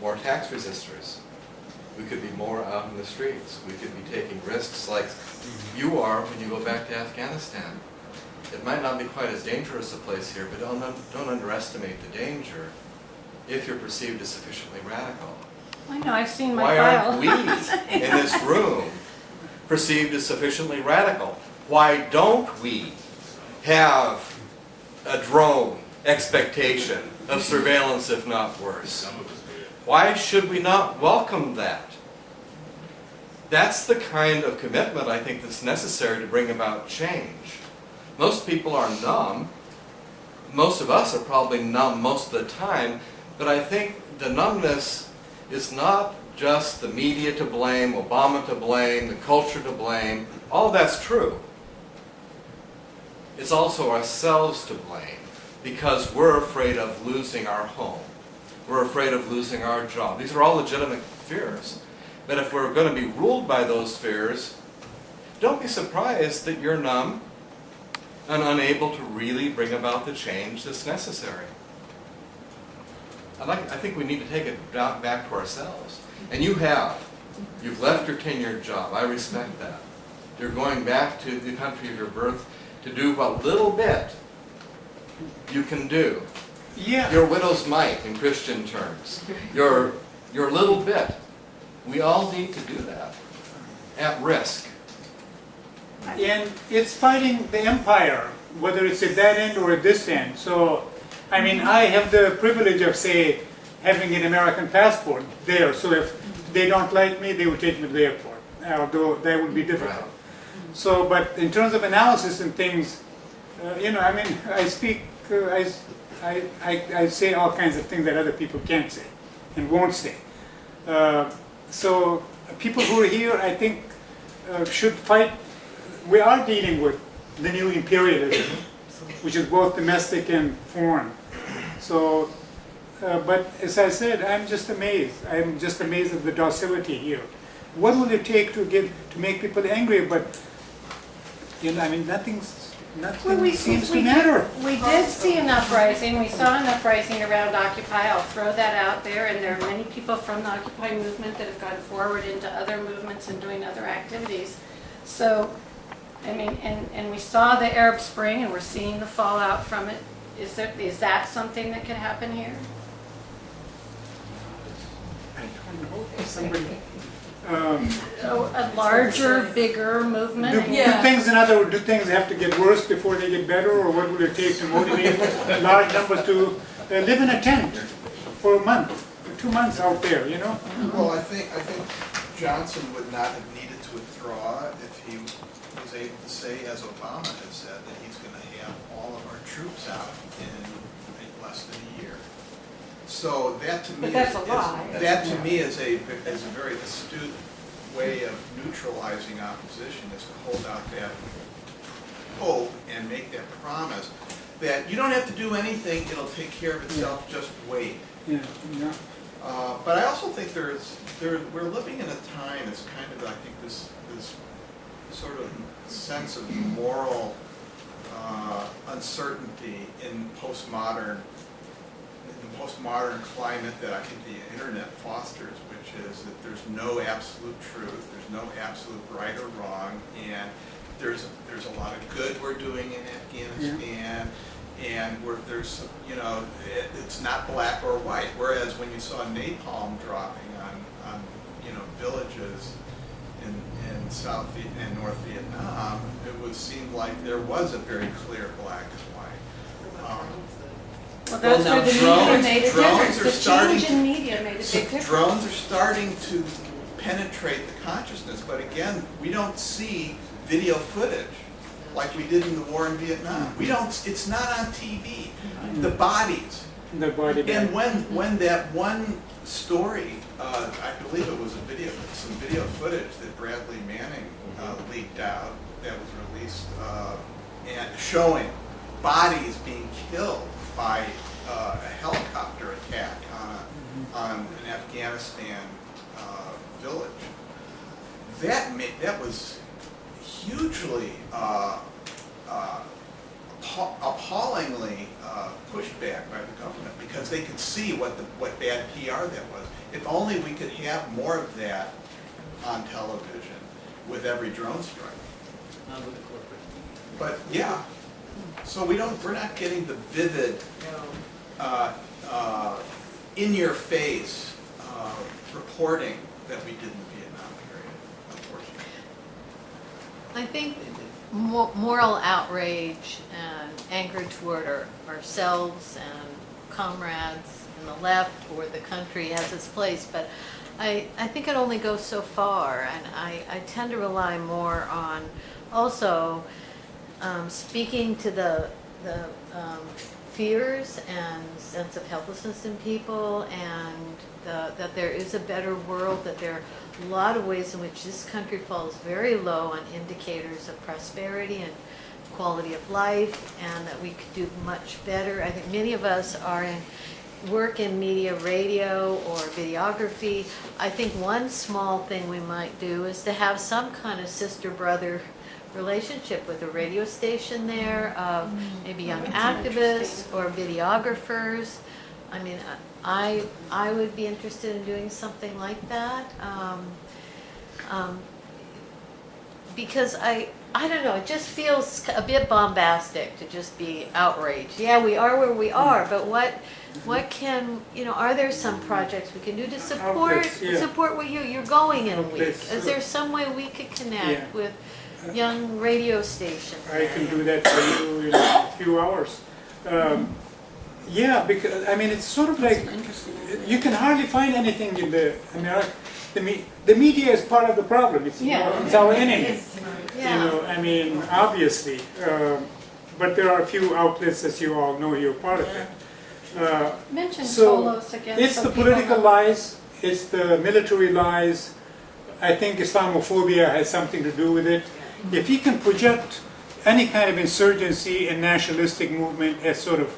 more tax resistors. We could be more out in the streets. We could be taking risks like you are when you go back to Afghanistan. It might not be quite as dangerous a place here, but don't underestimate the danger if you're perceived as sufficiently radical. I know, I've seen my Why file. aren't we in this room perceived as sufficiently radical? Why don't we have a drone expectation of surveillance, if not worse? Why should we not welcome that? That's the kind of commitment I think that's necessary to bring about change. Most people are numb. Most of us are probably numb most of the time, but I think the numbness is not just the media to blame, Obama to blame, the culture to blame. All that's true. It's also ourselves to blame because we're afraid of losing our home. We're afraid of losing our job. These are all legitimate fears. But if we're going to be ruled by those fears, don't be surprised that you're numb and unable to really bring about the change that's necessary. I think we need to take it back to ourselves. And you have. You've left your tenured job. I respect that. You're going back to the country of your birth to do what little bit you can do. Yeah. Your widow's mite in Christian terms. Your little bit. We all need to do that. At risk. And it's fighting the empire, whether it's at that end or at this end. So, I mean, I have the privilege of, say, having an American passport there. So if they don't like me, they would take me to the airport, although that would be difficult. Right. So, but in terms of analysis and things, I mean, I speak, I say all kinds of things that other people can't say and won't say. So people who are here, I think, should fight. We are dealing with the new imperialism, which is both domestic and foreign. So, but as I said, I'm just amazed. I'm just amazed at the docility here. What will it take to make people angry? But I mean, nothing seems to matter. We did see an uprising, we saw an uprising around Occupy, I'll throw that out there, and there are many people from the Occupy movement that have gone forward into other movements and doing other activities. So, I mean, and we saw the Arab Spring and we're seeing the fallout from it. Is that something that could happen here? I don't know. Somebody. A larger, bigger movement? Do, I mean, Yeah. do things have to get worse before they get better, or what would it take to motivate large numbers to live in a tent for a month, 2 months out there, you know? Well, I think Johnson would not have needed to withdraw if he was able to say, as Obama has said, that he's going to have all of our troops out in less than a year. So that to me But that's a lie. is a very astute way of neutralizing opposition, is to hold out that hope and make that promise that you don't have to do anything, it'll take care of itself, just wait. Yeah, yeah. But I also think we're living in a time, it's kind of, I think, this sort of sense of moral uncertainty in postmodern climate that I think the internet fosters, which is that there's no absolute truth, there's no absolute right or wrong, and there's a lot of good we're doing in Afghanistan, and there's it's not black or white. Whereas when you saw napalm dropping on villages in South and North Vietnam, it seemed like there was a very clear black and white. Well, that's now where the media made a drones difference. are The starting change in media made a big difference. Drones are starting to penetrate the consciousness, but again, we don't see video footage like we did in the war in Vietnam. It's not on TV. The bodies. The body And when that one story, I believe it was some video footage that Bradley Manning leaked out that was released, and showing bodies being killed by a helicopter attack on an Afghanistan village. that was hugely, appallingly pushed back by the government because they could see what bad PR that was. If only we could have more of that on television with every drone strike. Not with the corporate media. But yeah, so we're not getting the vivid, in-your-face reporting that we did in the Vietnam period, unfortunately. I think moral outrage and anger toward ourselves and comrades in the left or the country has its place, but I think it only goes so far, and I tend to rely more on also speaking to the fears and sense of helplessness in people, and that there is a better world, that there are a lot of ways in which this country falls very low on indicators of prosperity and quality of life, and that we could do much better. I think many of us work in media, radio, or videography. I think one small thing we might do is to have some kind of sister-brother relationship with a radio station there, of maybe young activists or videographers. I mean, I would be interested in doing something like that, because I don't know, it just feels a bit bombastic to just be outraged. Yeah, we are where we are, but what can, are there some projects we can do to support what you're going in a week? Is there some way we could connect with young radio stations? I can do that for you in a few hours. Yeah, because I mean it's sort of like you can hardly find anything in the media is part of the problem. It's our enemy. I mean obviously, but there are a few outlets, as you all know, you're part of it. Mention So Tolos again. it's so the people political know. lies, it's the military lies. I think Islamophobia has something to do with it. If you can project any kind of insurgency and nationalistic movement as sort of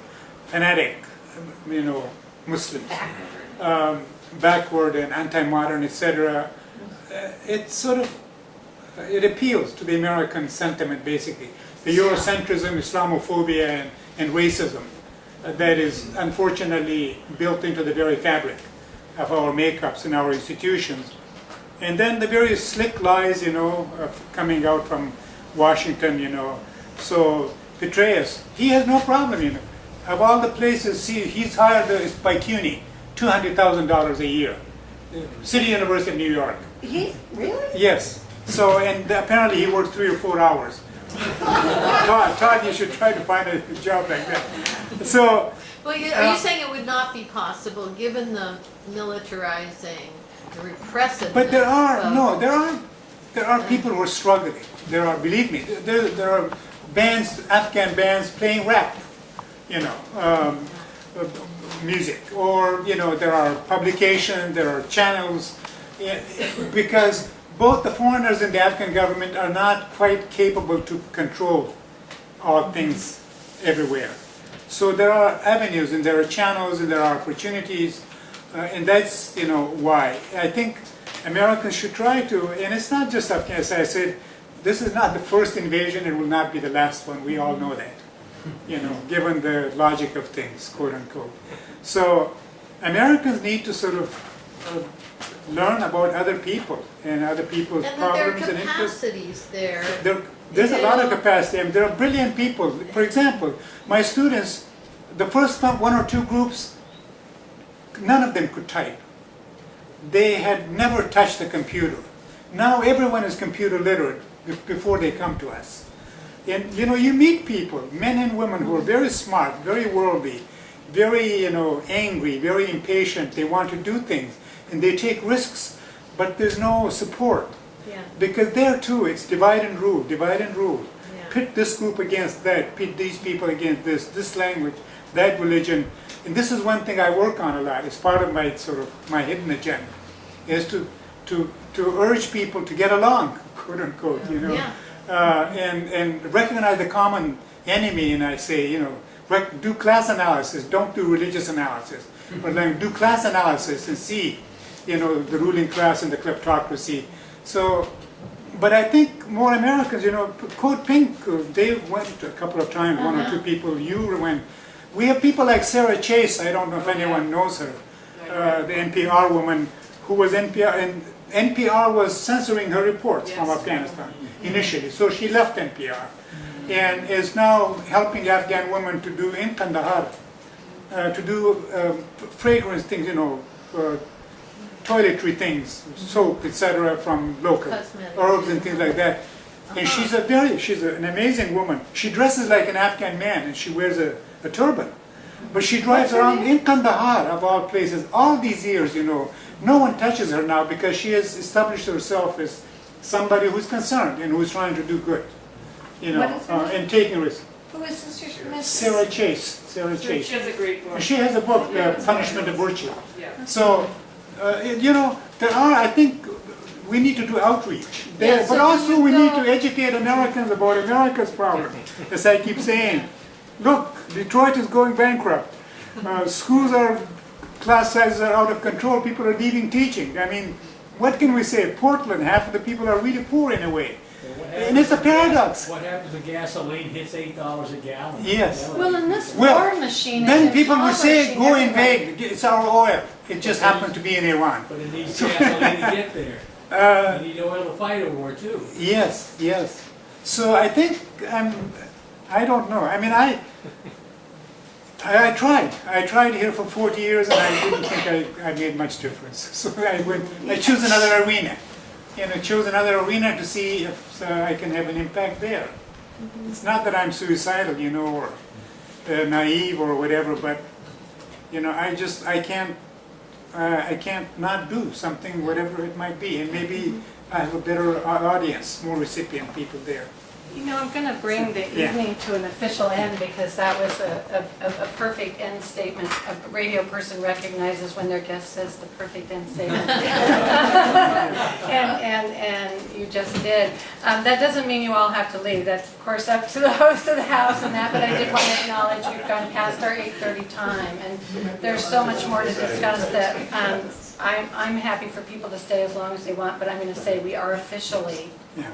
fanatic, Muslims, backward and anti-modern, etc., it appeals to the American sentiment, basically. The Eurocentrism, Islamophobia, and racism that is unfortunately built into the very fabric of our makeups and our institutions. And then the various slick lies, coming out from Washington, So Petraeus, he has no problem, Of all the places, he's hired by CUNY, $200,000 a year. City University of New York. He really? Yes. So, and apparently he works 3 or 4 hours. Todd, you should try to find a job like that. So. Well, are you saying it would not be possible, given the militarizing, the repressive? But there are people who are struggling. Believe me, there are bands, Afghan bands playing rap, music, or there are publications, there are channels, because both the foreigners and the Afghan government are not quite capable to control all things everywhere. So there are avenues, and there are channels, and there are opportunities, and that's why I think Americans should try to. And it's not just Afghanistan. As I said, this is not the first invasion. It will not be the last one. We all know that. Given the logic of things, quote unquote. So Americans need to sort of learn about other people and other people's problems and interests. And there are capacities there. There's a lot of capacity, and there are brilliant people. For example, my students, the first 1 or 2 groups, none of them could type. They had never touched a computer. Now everyone is computer literate before they come to us. And you meet people, men and women, who are very smart, very worldly, very angry, very impatient. They want to do things, and they take risks, but there's no support. Yeah. Because there too, it's divide and rule, divide and rule. Yeah. Pit this group against that, pit these people against this language, that religion. And this is one thing I work on a lot. It's part of my hidden agenda, is to urge people to get along, quote unquote, Yeah. And recognize the common enemy. And I say, do class analysis, don't do religious analysis, but do class analysis and see, the ruling class and the kleptocracy. So But I think more Americans, Code Pink, they went a couple of times, one or two people, you went. We have people like Sarah Chase, I don't know if anyone knows her, the NPR woman, who was NPR, and NPR was censoring her reports from Afghanistan initially, so she left NPR and is now helping Afghan women to do in Kandahar, to do fragrance things, toiletry things, soap, etc., from local Cosmetics. herbs and things like that. And she's an amazing woman. She dresses like an Afghan man and she wears a turban. But she drives around in Kandahar, of all places, all these years, No one touches her now because she has established herself as somebody who's concerned and who's trying to do good, What is her name? and taking risks. Who is this, Mrs.? Sarah Chase. Sarah Chase. She has a great book. And she has a book, Punishment of Virtue. Yeah. So, I think we need to do outreach there, Yeah, so but do also you we need go- to educate Americans about America's problem. As I keep saying, look, Detroit is going bankrupt. Schools class sizes are out of control. People are leaving teaching. I mean, what can we say? Portland, half of the people are really poor in a way. And it's a paradox. What happens when gasoline hits $8 a gallon? Yes. Well, and this Well, war machine is Then people will say, impoverishing go everybody. invade, it's our oil. It just happens to be in Iran. But it needs gasoline to get there. You need oil to fight a war too. Yes, yes. So I think, I don't know. I mean, I tried. I tried here for 40 years and I didn't think I made much difference. So I chose another arena. Chose another arena to see if I can have an impact there. It's not that I'm suicidal, or naive or whatever, but, I can't not do something, whatever it might be. And maybe I have a better audience, more recipient people there. I'm going to bring the Yeah. evening to an official end because that was a perfect end statement. A radio person recognizes when their guest says the perfect end statement. and you just did. That doesn't mean you all have to leave. That's, of course, up to the host of the house and that, but I did want to acknowledge we've gone past our 8:30 time, and there's so much more to discuss that I'm happy for people to stay as long as they want, but I'm going to say we are officially Yeah.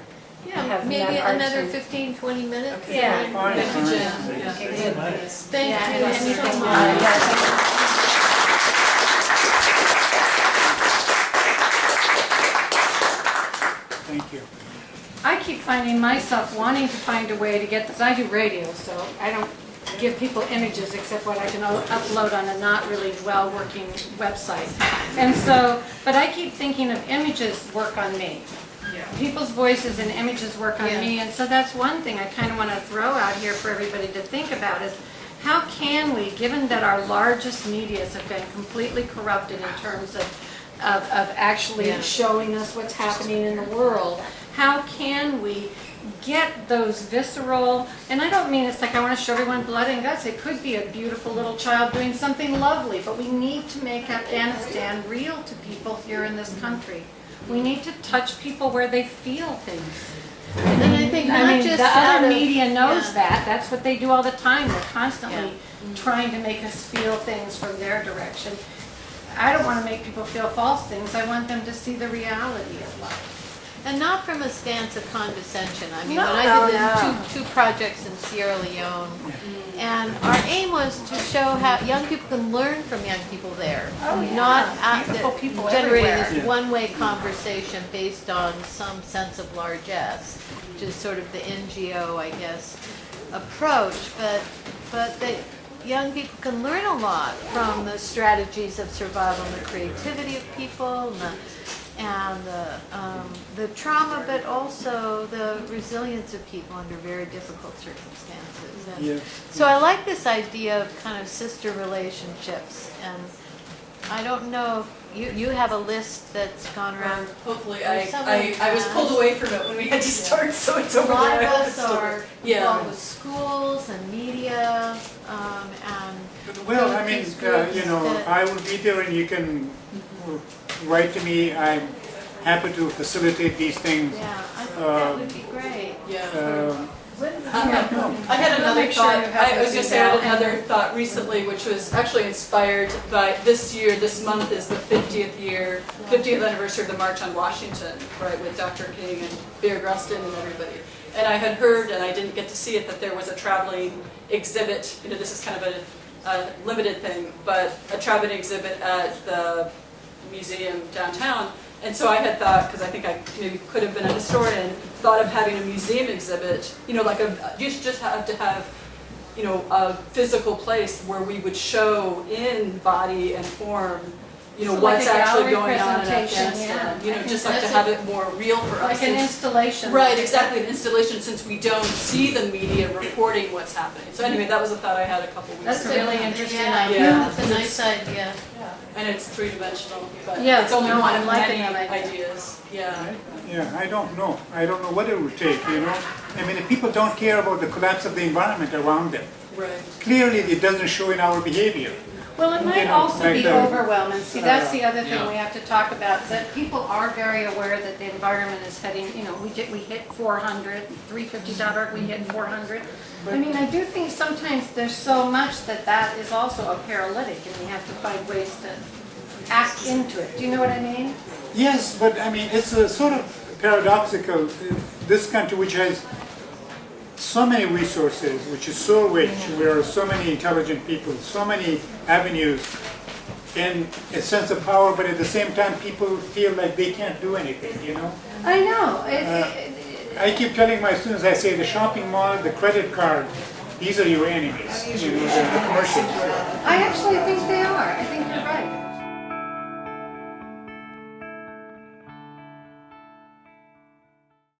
Yeah, have maybe met our another two. 15, 20 minutes. Yeah. Fine, Thank you, fine. Jen. Yeah. Okay, good. Thank Yeah, you and so anything, much. Thank you. I keep finding myself wanting to find a way to get this. I do radio, so I don't give people images except what I can upload on a not really well-working website. And so, but I keep thinking of images work on me. People's voices and images work on me, and so that's one thing I kind of want to throw out here for everybody to think about is how can we, given that our largest medias have been completely corrupted in terms of actually showing us what's happening in the world, how can we get those visceral, and I don't mean it's like I want to show everyone blood and guts, it could be a beautiful little child doing something lovely, but we need to make Afghanistan real to people here in this country. We need to touch people where they feel things. And I think not just the out other of- media knows yeah. that. That's what they do all the time. They're constantly trying to make us feel things from their direction. I don't want to make people feel false things. I want them to see the reality of life. And not from a stance of condescension. I mean, No, when I did no. the two projects in Sierra Leone, and our aim was to show how young people can learn from young people there. Oh, yeah. Not Beautiful people generating everywhere. this one-way conversation based on some sense of largesse, which is sort of the NGO, I guess, approach. But that young people can learn a lot from the strategies of survival and the creativity of people and the trauma, but also the resilience of people under very difficult circumstances. And Yes. so I like this idea of kind of sister relationships, and I don't know, you have a list that's gone around. Hopefully, Or somebody I was has. pulled away from it when we had to start, so it's A over lot there. of I hope us it's still- are Yeah. involved with schools and media, and Well, I mean, these groups that- I will be there and you can write to me. I'm happy to facilitate these things. yeah, I think Um, that would be great. Yeah. When did you I had another Make sure thought, you have I was this gonna say I had email. another thought recently, which was actually inspired by this year, this month is the 50th anniversary of the March on Washington, right, with Dr. King and Bear Grustin and everybody. And I had heard, and I didn't get to see it, that there was a traveling exhibit, you know, this is kind of a limited thing, but a traveling exhibit at the museum downtown. And so I had thought, because I think I maybe could have been a historian, thought of having a museum exhibit, you know, like you just have to have, you know, a physical place where we would show in body and form, you know, So like what's a actually gallery going on in presentation, Afghanistan. yeah. You I know, think just like to that's have it more real for us. Like an since- installation. Right, exactly, an installation, since we don't see the media reporting what's happening. So anyway, that was a thought I had a couple weeks That's ago. a really interesting Yeah, idea. Yeah. It's a nice idea. And it's three-dimensional, but Yeah, it's only no, one I'm of liking many that idea. ideas, yeah. Yeah, I don't know. I don't know what it would take, you know? I mean, if people don't care about the collapse of the environment around them, Right. clearly it doesn't show in our behavior. Well, it might You know, also like be the- overwhelming. See, that's the other thing Yeah. we have to talk about, that people are very aware that the environment is heading, you know, we hit 400, 350.org, we hit 400. I mean, I do think sometimes there's so much that is also a paralytic, and we have to find ways to act into it. Do you know what I mean? Yes, but I mean, it's a sort of paradoxical. This country, which has so many resources, which is so rich, where are so many intelligent people, so many avenues, and a sense of power, but at the same time, people feel like they can't do anything, you know? I know. I keep telling my students, I say, the shopping mall, the credit card, these are your enemies, you know, the commercials. I actually think they are. I think you're right.